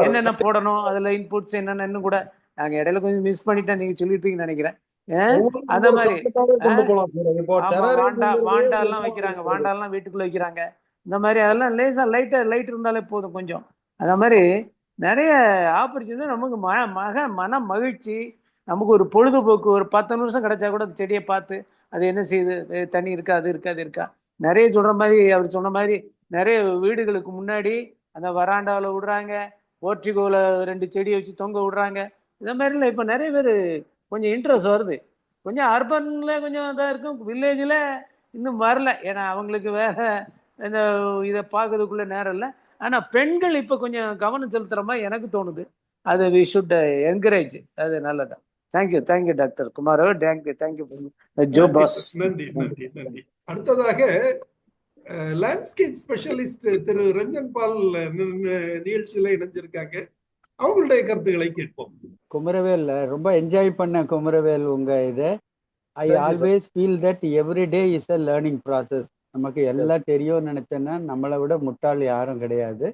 என்னென்ன போடணும் அதுல இன்புட்ஸ் என்னென்ன. இன்னும் கூட நாங்க இடையில கொஞ்சம் மிஸ் பண்ணிட்டேன், நீங்க சொல்லியிருப்பீங்கன்னு நினைக்கிறேன். அந்த மாதிரி வாண்டாலாம் வைக்கிறாங்க, வாண்டாலாம் வீட்டுக்குள்ள வைக்கிறாங்க. இந்த மாதிரி அதெல்லாம் லேசா லைட் இருந்தாலே போதும் கொஞ்சம். அந்த மாதிரி நிறைய ஆப்பர்ச்சுனிட்டி. நமக்கு மன மகிழ்ச்சி, நமக்கு ஒரு பொழுதுபோக்கு. ஒரு 10 நிமிஷம் கிடைச்சா கூட அந்த செடியை பார்த்து அது என்ன செய்யுது, தண்ணி இருக்கா, அது இருக்கா. நிறைய சொல்ற மாதிரி அவர் சொன்ன மாதிரி நிறைய வீடுகளுக்கு முன்னாடி அந்த வராண்டாவில் விடுறாங்க, போர்ட்டிகோவில் 2 செடியை வச்சு தொங்க விடுறாங்க. இந்த மாதிரிலாம் இப்போ நிறைய பேர் கொஞ்சம் இன்ட்ரெஸ்ட் வருது. கொஞ்சம் அர்பனில் கொஞ்சம் இதாக இருக்கும், வில்லேஜில் இன்னும் வரல. ஏன்னா அவங்களுக்கு வேற இந்த இதை பார்க்கறதுக்குள்ள நேரம் இல்லை. ஆனால் பெண்கள் இப்போ கொஞ்சம் கவனம் செலுத்துகிற மாதிரி எனக்கு தோணுது. அது வி ஷுட் என்கரேஜ். அது நல்லதான். Thank you doctor Kumar. தேங்க்யூ ஜோ பாஸ். நன்றி. அடுத்ததாக லேண்ட்ஸ்கேப் ஸ்பெஷலிஸ்ட் திரு ரஞ்சன் பால் நிகழ்ச்சியில இணைஞ்சிருக்காங்க. அவங்களுடைய கருத்துக்களை கேட்போம். குமரவேல் ரொம்ப என்ஜாய் பண்ண குமரவேல் உங்க இது. I always feel that every day is a learning process. நமக்கு எல்லாம் தெரியும்னு நினைச்சேன்னா நம்மளை விட முட்டாள் யாரும் கிடையாது.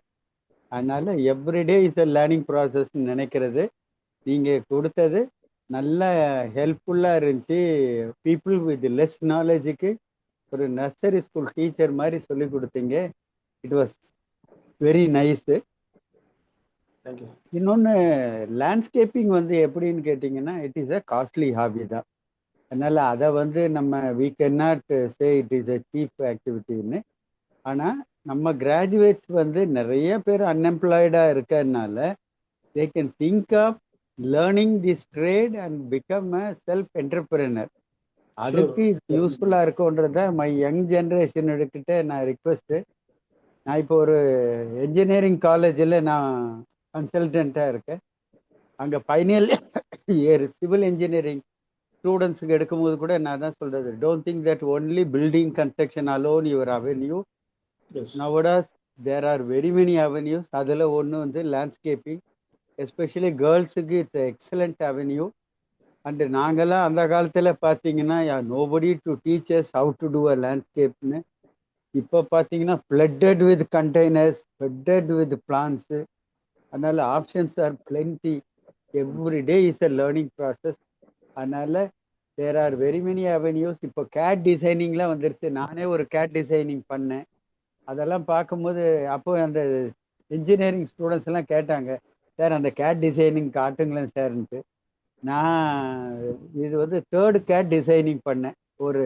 அதனால everyday is a learning process நினைக்கிறது நீங்க கொடுத்தது நல்ல ஹெல்ப்ஃபுல்லா இருந்துச்சு. பீப்புள் வித் லெஸ் நாலேஜுக்கு ஒரு நர்சரி ஸ்கூல் டீச்சர் மாதிரி சொல்லி கொடுத்தீங்க. It was very nice. இன்னொன்று, லேண்ட்ஸ்கேப்பிங் எப்படின்னு கேட்டிங்கன்னா it is a costly hobby தான். அதனால அதை நம்ம we can not say it is a cheap ஆக்டிவிட்டின்னு. ஆனால் நம்ம கிராஜுவேட்ஸ் நிறைய பேர் அன்எம்ப்ளாய்டாக இருக்கிறதுனால they can think of learning this trade and become a self entrepreneur. அதுக்கு யூஸ்ஃபுல்லாக இருக்கும்ன்றத மை யங் ஜென்ரேஷன் எடுக்கிட்ட நான் ரிக்வெஸ்ட்டு. நான் இப்போ ஒரு என்ஜினியரிங் காலேஜில் நான் கன்சல்டண்ட்டாக இருக்கேன். அங்கே ஃபைனல் இயர் சிவில் இன்ஜினியரிங் ஸ்டூடெண்ட்ஸுக்கு எடுக்கும்போது கூட நான் தான் சொல்கிறது, don't think that only building construction alone your avenue. Nowadays there are very many avenues. அதில் ஒன்று லேண்ட்ஸ்கேப்பிங். எஸ்பெஷலி கேர்ள்ஸுக்கு இட்ஸ் எக்ஸலண்ட் அவென்யூ. அண்டு நாங்கள்லாம் அந்த காலத்தில் பார்த்தீங்கன்னா nobody to teachers how to do a லேண்ட்ஸ்கேப்னு. இப்போ பார்த்தீங்கன்னா flooded with containers, flooded with plans. அதனால options are plenty. Every day is a learning process. அதனால there are very many avenues. இப்போ கேட் டிசைனிங்லாம் வந்துருச்சு. நானே ஒரு கேட் டிசைனிங் பண்ணேன். அதெல்லாம் பார்க்கும்போது அப்போ அந்த இன்ஜினியரிங் ஸ்டூடெண்ட்ஸ் எல்லாம் கேட்டாங்க, சார் அந்த கேட் டிசைனிங் காட்டுங்களேன் சார்ன்ட்டு. நான் இது வந்து தேர்டு கேட் டிசைனிங் பண்ணேன். ஒரு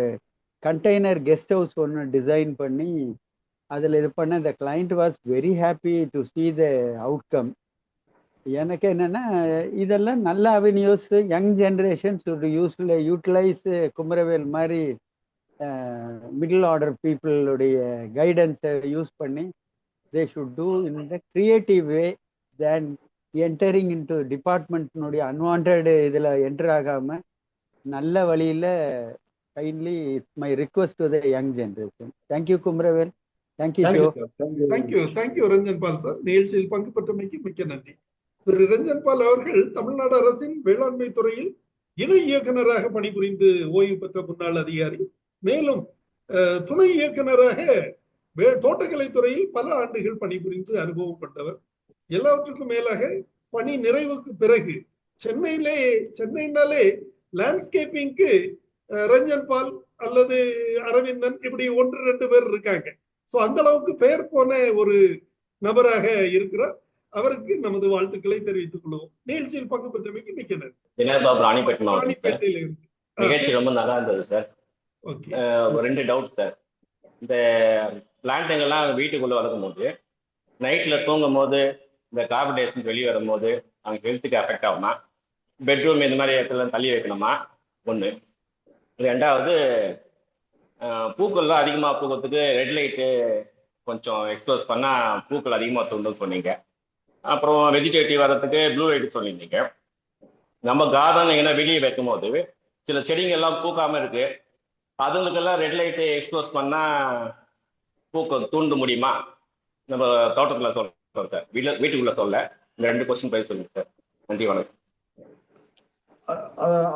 கண்டெய்னர் கெஸ்ட் ஹவுஸ் ஒன்று டிசைன் பண்ணி அதில் இது பண்ண the client was very happy to see the outcome. எனக்கு என்னன்னா இதெல்லாம் நல்ல avenues. Young generation should utilize Kumaravel மாதிரி மிடில் ஆர்டர் பீப்புளுடைய கைடன்ஸை யூஸ் பண்ணி they should do in the creative way than entering into டிபார்ட்மெண்ட்னுடைய அன்வான்ட் இதில் என்டர் ஆகாம நல்ல வழியில் kindly my request to the young generation. Thank you Kumaravel. Thank you Joe. Thank you Ranjan Paul sir. நிகழ்ச்சியில் பங்கு பெற்றமைக்கு மிக்க நன்றி. திரு ரஞ்சன் பால் அவர்கள் தமிழ்நாடு அரசின் வேளாண்மை துறையில் இணை இயக்குநராக பணிபுரிந்து ஓய்வு பெற்ற முன்னாள் அதிகாரி. மேலும் துணை இயக்குநராக தோட்டக்கலை துறையில் பல ஆண்டுகள் பணிபுரிந்து அனுபவம் கொண்டவர். எல்லாவற்றுக்கும் மேலாக பணி நிறைவுக்கு பிறகு சென்னைனாலே லேண்ட்ஸ்கேப்பிங்க்கு ரஞ்சன் பால் அல்லது அரவிந்தன் இப்படி 1-2 பேர் இருக்காங்க. சோ அந்த அளவுக்கு பெயர் போன ஒரு நபராக இருக்கிறார். அவருக்கு நமது வாழ்த்துக்களை தெரிவித்துக் கொள்வோம். நிகழ்ச்சியில் பங்கு பெற்றமைக்கு மிக்க நன்றி. ராணிப்பேட்டையில இருந்து நிகழ்ச்சி ரொம்ப நல்லா இருந்தது சார். ஒரு 2 டவுட் சார். இந்த பிளான்ட்டுங்கெல்லாம் வீட்டுக்குள்ள வளர்க்கும் போது நைட்ல தூங்கும் போது இந்த கார்பன் டை ஆக்சைடு வெளியே வரும்போது அவங்க ஹெல்த்துக்கு அஃபெக்ட் ஆகுமா? பெட்ரூம் இந்த மாதிரி இடத்துல தள்ளி வைக்கணுமா? ஒன்று. ரெண்டாவது, பூக்கள்லாம் அதிகமாக பூக்கிறதுக்கு ரெட் லைட்டு கொஞ்சம் எக்ஸ்போஸ் பண்ணால் பூக்கள் அதிகமாக தூண்டுன்னு சொன்னீங்க. அப்புறம் வெஜிடேட்டிவ் வர்றதுக்கு ப்ளூ லைட்டு சொல்லியிருந்தீங்க. நம்ம கார்டன் எங்கன்னா வெளியே வைக்கும் போது சில செடிங்கள்லாம் பூக்காமல் இருக்கு, அதுங்களுக்கெல்லாம் ரெட் லைட்டு எக்ஸ்போஸ் பண்ணால் பூக்கள் தூண்ட முடியுமா? நம்ம தோட்டத்துல சொல்றோம் சார், வீட்டுக்குள்ள சொல்ல. இந்த 2 கொஸ்டின் பதில் சொல்லுங்க சார். நன்றி, வணக்கம்.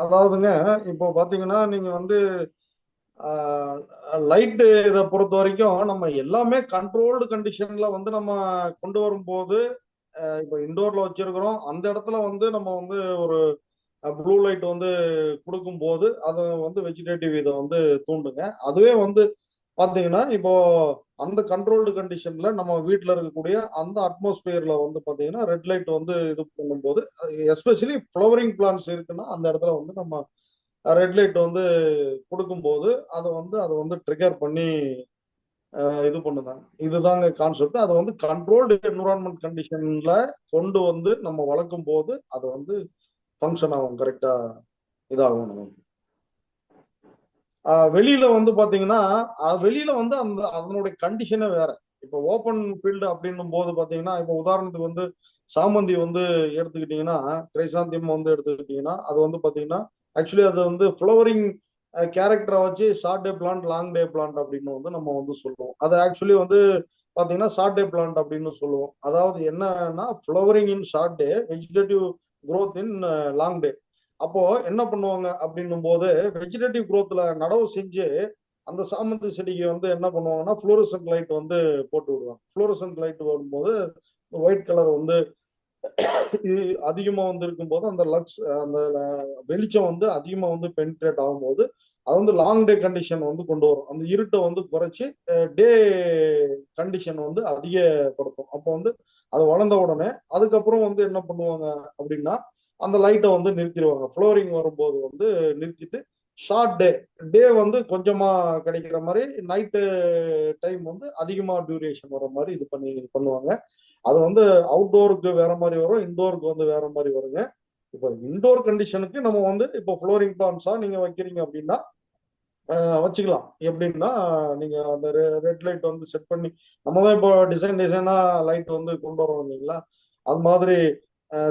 அதாவதுங்க, இப்போ பாத்தீங்கன்னா நீங்க வந்து லைட்டு இதை பொறுத்த வரைக்கும் நம்ம எல்லாமே கண்ட்ரோல்டு கண்டிஷன்ல வந்து நம்ம கொண்டு வரும்போது, இப்போ இண்டோர்ல வச்சிருக்கிறோம், அந்த இடத்துல வந்து நம்ம வந்து ஒரு ப்ளூ லைட் வந்து கொடுக்கும்போது அதை வந்து வெஜிடேட்டிவ் இதை வந்து தூண்டுங்க. அதுவே வந்து பாத்தீங்கன்னா இப்போ அந்த கண்ட்ரோல்டு கண்டிஷன்ல நம்ம வீட்டில் இருக்கக்கூடிய அந்த அட்மாஸ்பியர்ல வந்து பாத்தீங்கன்னா ரெட் லைட் வந்து இது பண்ணும்போது, எஸ்பெஷலி ஃப்ளவரிங் பிளான்ஸ் இருக்குன்னா அந்த இடத்துல வந்து நம்ம ரெட் லைட் வந்து கொடுக்கும்போது அதை வந்து ட்ரிகர் பண்ணி இது பண்ணுதாங்க. இதுதாங்க கான்செப்ட். அதை வந்து கண்ட்ரோல்டு என்விரான்மெண்ட் கண்டிஷன்ல கொண்டு வந்து நம்ம வளர்க்கும் போது அது வந்து ஃபங்க்ஷன் ஆகும், கரெக்டா இதாகும். நமக்கு வெளியில வந்து பாத்தீங்கன்னா வெளியில வந்து அந்த அதனுடைய கண்டிஷனே வேற. இப்போ ஓப்பன் ஃபீல்டு அப்படின்னும் போது பாத்தீங்கன்னா, இப்போ உதாரணத்துக்கு வந்து சாமந்தி வந்து எடுத்துக்கிட்டீங்கன்னா, கிரைசாந்தியம் வந்து எடுத்துக்கிட்டீங்கன்னா, அது வந்து பாத்தீங்கன்னா ஆக்சுவலி அது வந்து ஃப்ளவரிங் கேரக்டரை வச்சு ஷார்ட் டே பிளான்ட், லாங் டே பிளான்ட் அப்படின்னு வந்து நம்ம வந்து சொல்லுவோம். அது ஆக்சுவலி வந்து பாத்தீங்கன்னா ஷார்ட் டே பிளான்ட் அப்படின்னு சொல்லுவோம். அதாவது என்னன்னா flowering in short day, vegetative growth in long டே. அப்போ என்ன பண்ணுவாங்க அப்படின்னும் போது, வெஜிடேட்டிவ் குரோத்ல நடவு செஞ்சு அந்த சாமந்தி செடிக்கு வந்து என்ன பண்ணுவாங்கன்னா ஃப்ளோரசன்ட் லைட் வந்து போட்டு விடுவாங்க. ஃப்ளோரசன்ட் லைட் வரும்போது ஒயிட் கலர் வந்து அதிகமா வந்து இருக்கும்போது அந்த லக்ஸ் அந்த வெளிச்சம் வந்து அதிகமா வந்து பெனிட்ரேட் ஆகும்போது அது வந்து லாங் டே கண்டிஷன் வந்து கொண்டு வரும். அந்த இருட்டை வந்து குறைச்சி டே கண்டிஷன் வந்து அதிகப்படுத்தும். அப்போ வந்து அது வளர்ந்த உடனே அதுக்கப்புறம் வந்து என்ன பண்ணுவாங்க அப்படின்னா அந்த லைட்டை வந்து நிறுத்திடுவாங்க. ஃப்ளோரிங் வரும்போது வந்து நிறுத்திட்டு ஷார்ட் டே வந்து கொஞ்சமா கிடைக்கிற மாதிரி, நைட்டு டைம் வந்து அதிகமா டியூரேஷன் வர மாதிரி இது பண்ணுவாங்க. அது வந்து அவுட்டோருக்கு வேற மாதிரி வரும், இண்டோருக்கு வந்து வேற மாதிரி வருங்க. இப்போ இண்டோர் கண்டிஷனுக்கு நம்ம வந்து இப்போ ஃப்ளோரிங் பிளான்ஸா நீங்க வைக்கிறீங்க அப்படின்னா வச்சுக்கலாம். எப்படின்னா நீங்க அந்த ரெட் லைட் வந்து செட் பண்ணி, நம்ம தான் இப்போ டிசைனா லைட் வந்து கொண்டு வரோம் இல்லைங்களா, அது மாதிரி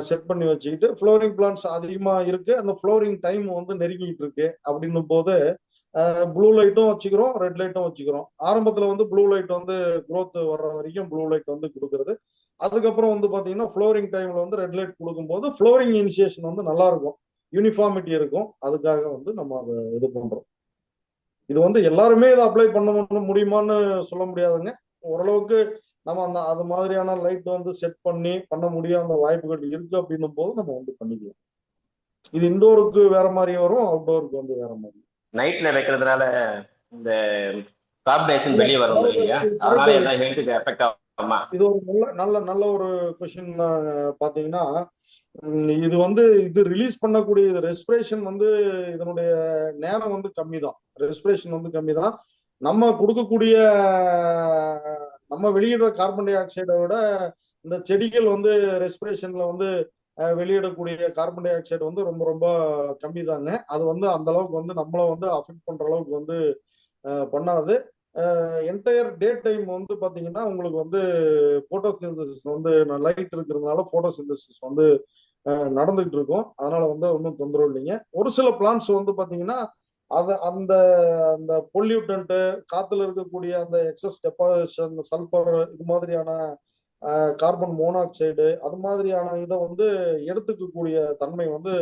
செட் பண்ணி வச்சுக்கிட்டு ஃப்ளோரிங் பிளான்ஸ் அதிகமா இருக்கு, அந்த ஃப்ளோரிங் டைம் வந்து நெருங்கிட்டு இருக்கு அப்படின்னும் போது ப்ளூ லைட்டும் வச்சுக்கிறோம், ரெட் லைட்டும் வச்சுக்கிறோம். ஆரம்பத்துல வந்து ப்ளூ லைட் வந்து க்ரோத் வர்ற வரைக்கும் ப்ளூ லைட் வந்து கொடுக்கறது. அதுக்கப்புறம் வந்து பாத்தீங்கன்னா ஃப்ளோரிங் டைம்ல வந்து ரெட் லைட் கொடுக்கும்போது ஃப்ளோரிங் இனிஷியேஷன் வந்து நல்லா இருக்கும், யூனிஃபார்மிட்டி இருக்கும். அதுக்காக வந்து நம்ம அதை இது பண்றோம். இது வந்து எல்லாருமே இதை அப்ளை பண்ண முடியுமான்னு சொல்ல முடியாதுங்க. ஓரளவுக்கு நம்ம அது மாதிரியான லைட் வந்து செட் பண்ண முடியும், அந்த வாய்ப்புகள் இருக்கு அப்படின்னும் போது நம்ம வந்து பண்ணிக்கலாம். இது இண்டோருக்கு வேற மாதிரி வரும், அவுட்டோருக்கு வந்து வேற மாதிரி. நைட்ல வைக்கிறதுனால இந்த கார்பரேஷன் வெளியே வரும் இல்லையா, அதனால ஏதாவது ஹெல்த்துக்கு எஃபெக்ட் ஆகுமா? இது ஒரு நல்ல ஒரு கொஸ்டின். பாத்தீங்கன்னா இது வந்து ரிலீஸ் பண்ணக்கூடிய ரெஸ்பிரேஷன் வந்து இதனுடைய நேரம் வந்து கம்மி தான், ரெஸ்பிரேஷன் வந்து கம்மி தான். நம்ம கொடுக்கக்கூடிய நம்ம வெளியிடுற கார்பன் டை ஆக்சைடை விட இந்த செடிகள் வந்து ரெஸ்பிரேஷன்ல வந்து வெளியிடக்கூடிய கார்பன் டை ஆக்சைடு வந்து ரொம்ப ரொம்ப கம்மி தாங்க. அது வந்து அந்த அளவுக்கு வந்து நம்மளை வந்து அஃபெக்ட் பண்ற அளவுக்கு வந்து பண்ணாது. என்டையர் டே டைம் வந்து பாத்தீங்கன்னா உங்களுக்கு வந்து போட்டோசிந்தசிஸ் வந்து லைட் இருக்கிறதுனால போட்டோசிந்தசிஸ் வந்து நடந்துகிட்டு இருக்கும். அதனால வந்து ஒன்றும் தொந்தரவு இல்லைங்க. ஒரு சில பிளான்ட்ஸ் வந்து பாத்தீங்கன்னா அந்த அந்த பொல்யூட்டன்ட் காத்துல இருக்கக்கூடிய அந்த எக்ஸஸ் டெபாசிஷன், சல்பர், இது மாதிரியான கார்பன் மோனாக்சைடு, அது மாதிரியான இதை வந்து எடுத்துக்கக்கூடிய தன்மை வந்து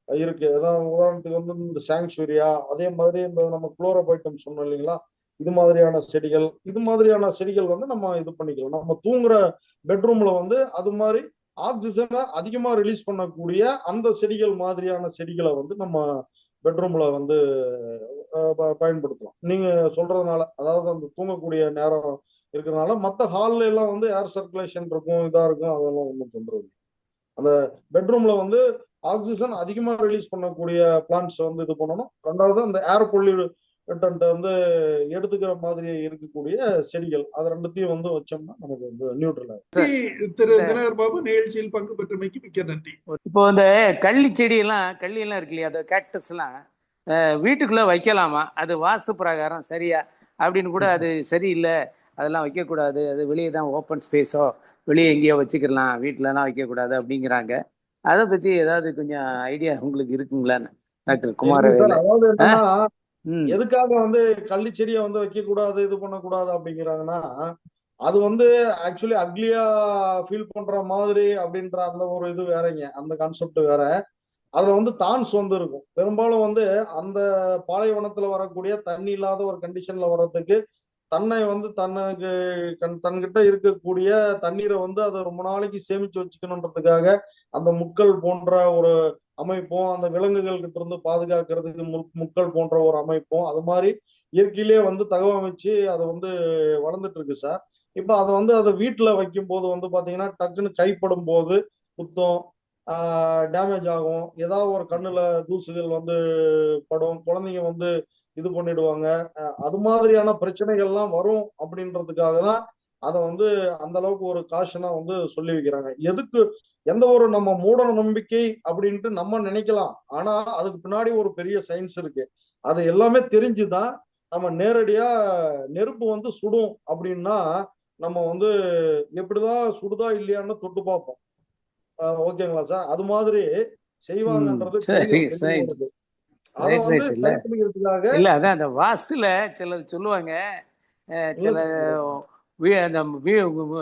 இருக்கு. அதான் உதாரணத்துக்கு வந்து இந்த சாங்சுரியா, அதே மாதிரி இந்த நம்ம குளோரோபைட்டம் சொன்னோம் இல்லைங்களா, இது மாதிரியான செடிகள் வந்து நம்ம இது பண்ணிக்கலாம். நம்ம தூங்குற பெட்ரூம்ல வந்து அது மாதிரி ஆக்சிஜனை அதிகமா ரிலீஸ் பண்ணக்கூடிய அந்த செடிகள் மாதிரியான செடிகளை வந்து நம்ம பெட்ரூம்ல வந்து பயன்படுத்தலாம். நீங்க சொல்றதுனால, அதாவது அந்த தூங்கக்கூடிய நேரம் இருக்கிறதுனால மற்ற ஹால்ல எல்லாம் வந்து ஏர் சர்க்குலேஷன் இருக்கும், இதா இருக்கும், அதெல்லாம் ஒன்றும் தொந்தரவு. அந்த பெட்ரூம்ல வந்து ஆக்சிஜன் அதிகமா ரிலீஸ் பண்ணக்கூடிய பிளான்ட்ஸ் வந்து இது பண்ணணும். ரெண்டாவது அந்த ஏர் பொல்யூட்டன்ட் வந்து எடுத்துக்கிற மாதிரி இருக்கக்கூடிய செடிகள், அது ரெண்டுத்தையும் வந்து வச்சோம்னா நமக்கு வந்து நியூட்ரல் ஆகும். திரு தினகர் பாபு, நிகழ்ச்சியில் பங்கு பெற்றமைக்கு மிக்க நன்றி. இப்போ இந்த கள்ளி எல்லாம் இருக்கு இல்லையா, அந்த கேக்டஸ் எல்லாம் வீட்டுக்குள்ள வைக்கலாமா? அது வாஸ்து பிரகாரம் சரியா அப்படின்னு கூட, அது சரியில்லை, அதெல்லாம் வைக்கக்கூடாது, அது வெளியே தான் ஓப்பன் ஸ்பேஸோ வெளியே எங்கேயோ வச்சுக்கலாம், வீட்டிலலாம் வைக்கக்கூடாது அப்படிங்கிறாங்க. அதை பத்தி ஏதாவது கொஞ்சம் ஐடியா உங்களுக்கு இருக்குங்களான்னு டாக்டர் குமாரவேல்? அதாவது என்னன்னா, எதுக்காக வந்து கள்ளி செடியை வந்து வைக்க கூடாது, இது பண்ணக்கூடாது அப்படிங்கிறாங்கன்னா, அது வந்து ஆக்சுவலி அக்லியா ஃபீல் பண்ற மாதிரி அப்படின்ற அந்த ஒரு இது வேறங்க, அந்த கான்செப்ட் வேற. அதுல வந்து தான்ஸ் வந்து இருக்கும். பெரும்பாலும் வந்து அந்த பாலைவனத்துல வரக்கூடிய தண்ணி இல்லாத ஒரு கண்டிஷன்ல வர்றதுக்கு தன்னை வந்து தன்கிட்ட இருக்கக்கூடிய தண்ணீரை வந்து அதை ரொம்ப நாளைக்கு சேமிச்சு வச்சுக்கணுன்றதுக்காக அந்த முட்கள் போன்ற ஒரு அமைப்பும், அந்த விலங்குகள் கிட்ட இருந்து பாதுகாக்கிறதுக்கு முட்கள் போன்ற ஒரு அமைப்பும், அது மாதிரி இயற்கையிலேயே வந்து தகவமைச்சு அதை வந்து வளர்ந்துட்டு இருக்கு சார். இப்ப அதை வீட்டுல வைக்கும் போது வந்து பாத்தீங்கன்னா டக்குன்னு கைப்படும் போது குத்தம், டேமேஜ் ஆகும், ஏதாவது ஒரு கண்ணுல தூசுகள் வந்து படும், குழந்தைங்க வந்து இது பண்ணிடுவாங்க, அது மாதிரியான பிரச்சனைகள்லாம் வரும் அப்படின்றதுக்காக தான் அதை வந்து அந்த அளவுக்கு ஒரு காஷனா வந்து சொல்லி வைக்கிறாங்க. எதுக்கு, எந்த ஒரு நம்ம மூட நம்பிக்கை அப்படின்ட்டு நம்ம நினைக்கலாம், ஆனா அதுக்கு பின்னாடி ஒரு பெரிய சயின்ஸ் இருக்கு. அது எல்லாமே தெரிஞ்சுதான் நம்ம நேரடியா நெருப்பு வந்து சுடும் அப்படின்னா நம்ம வந்து எப்படிதான் சுடுதா இல்லையான்னு தொட்டு பார்ப்போம். ஓகேங்களா சார்? அது மாதிரி செய்வாங்கன்றது இல்ல. அதான் அந்த வாஸ்துல சிலது சொல்லுவாங்க, சில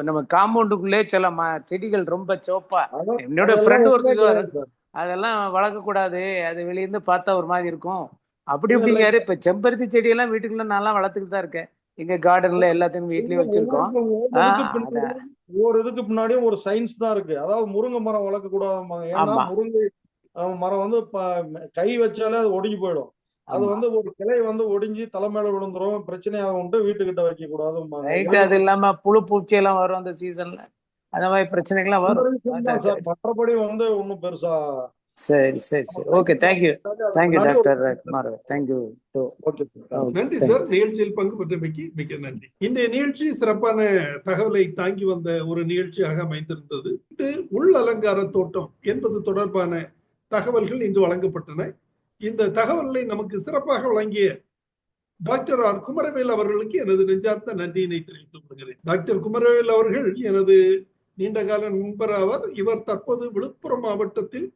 நம்ம காம்பவுண்டுக்குள்ளே சில செடிகள் ரொம்ப சோப்பா, என்னோட ஃப்ரெண்டு ஒருத்தர் அதெல்லாம் வளர்க்க கூடாது, அது வெளியிருந்து பார்த்தா ஒரு மாதிரி இருக்கும் அப்படி இப்படிங்காரு. இப்ப செம்பருத்தி செடியெல்லாம் வீட்டுக்குள்ள நல்லா வளர்த்துக்கிட்டு தான் இருக்கேன், எங்க கார்டன்ல எல்லாத்தையும் வீட்லயும் வச்சிருக்கோம். ஒரு இதுக்கு பின்னாடியும் ஒரு சயின்ஸ் தான் இருக்கு. அதாவது முருங்கை மரம் வளர்க்க கூடாது, ஏன்னா முருங்கை மரம் வந்து கை வச்சாலே அது ஒடுங்கி போயிடும். அது வந்து ஒரு கிளை வந்து ஒடிஞ்சு தலைமையில விழுந்துரும், பிரச்சனையாகும், வீட்டுக்கிட்ட வைக்க கூடாது. அது இல்லாம புழு பூச்சி எல்லாம் வரும் அந்த சீசன்ல, அந்த மாதிரி பிரச்சனைகள்லாம் வரும். மற்றபடி வந்து ஒன்னும் பெருசா. சரி சரி சரி, okay, thank you doctor Kumar, thank you. நன்றி சார், நிகழ்ச்சியில் பங்கு பெற்றமைக்கு மிக நன்றி. இந்த நிகழ்ச்சி சிறப்பான தகவலை தாங்கி வந்த ஒரு நிகழ்ச்சியாக அமைந்திருந்தது. உள் அலங்கார தோட்டம் என்பது தொடர்பான தகவல்கள் இன்று வழங்கப்பட்டன. இந்த தகவல்களை நமக்கு சிறப்பாக வழங்கிய டாக்டர் ஆர் குமரவேல் அவர்களுக்கு எனது நெஞ்சார்ந்த நன்றியினை தெரிவித்துக் கொள்கிறேன். டாக்டர் குமரவேல் அவர்கள் எனது நீண்டகால நண்பர் ஆவார். இவர் தற்போது விழுப்புரம் மாவட்டத்தில்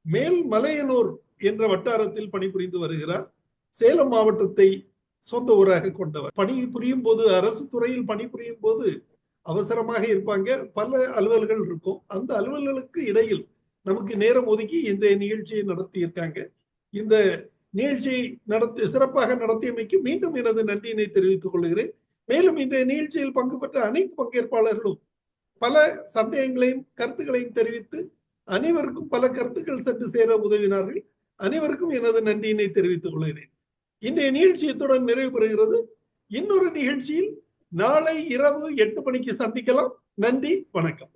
மேல் மலையனூர் என்ற வட்டாரத்தில் பணிபுரிந்து வருகிறார். சேலம் மாவட்டத்தை சொந்த ஊராக கொண்டவர். பணிபுரியும் போது, அரசு துறையில் பணிபுரியும் போது அவசரமாக இருப்பாங்க, பல அலுவல்கள் இருக்கும். அந்த அலுவல்களுக்கு இடையில் நமக்கு நேரம் ஒதுக்கி இந்த நிகழ்ச்சியை நடத்தி இருக்காங்க. இந்த நிகழ்ச்சி சிறப்பாக நடத்தியமைக்கு மீண்டும் எனது நன்றியினை தெரிவித்துக் கொள்கிறேன். மேலும் இன்றைய நிகழ்ச்சியில் பங்கு பெற்ற அனைத்து பங்கேற்பாளர்களும் பல சந்தேகங்களையும் கருத்துக்களையும் தெரிவித்து அனைவருக்கும் பல கருத்துக்கள் சென்று சேர உதவினார்கள். அனைவருக்கும் எனது நன்றியினை தெரிவித்துக் கொள்கிறேன். இன்றைய நிகழ்ச்சி இத்துடன் நிறைவு பெறுகிறது. இன்னொரு நிகழ்ச்சியில் நாளை இரவு 8 மணிக்கு சந்திக்கலாம். நன்றி, வணக்கம்.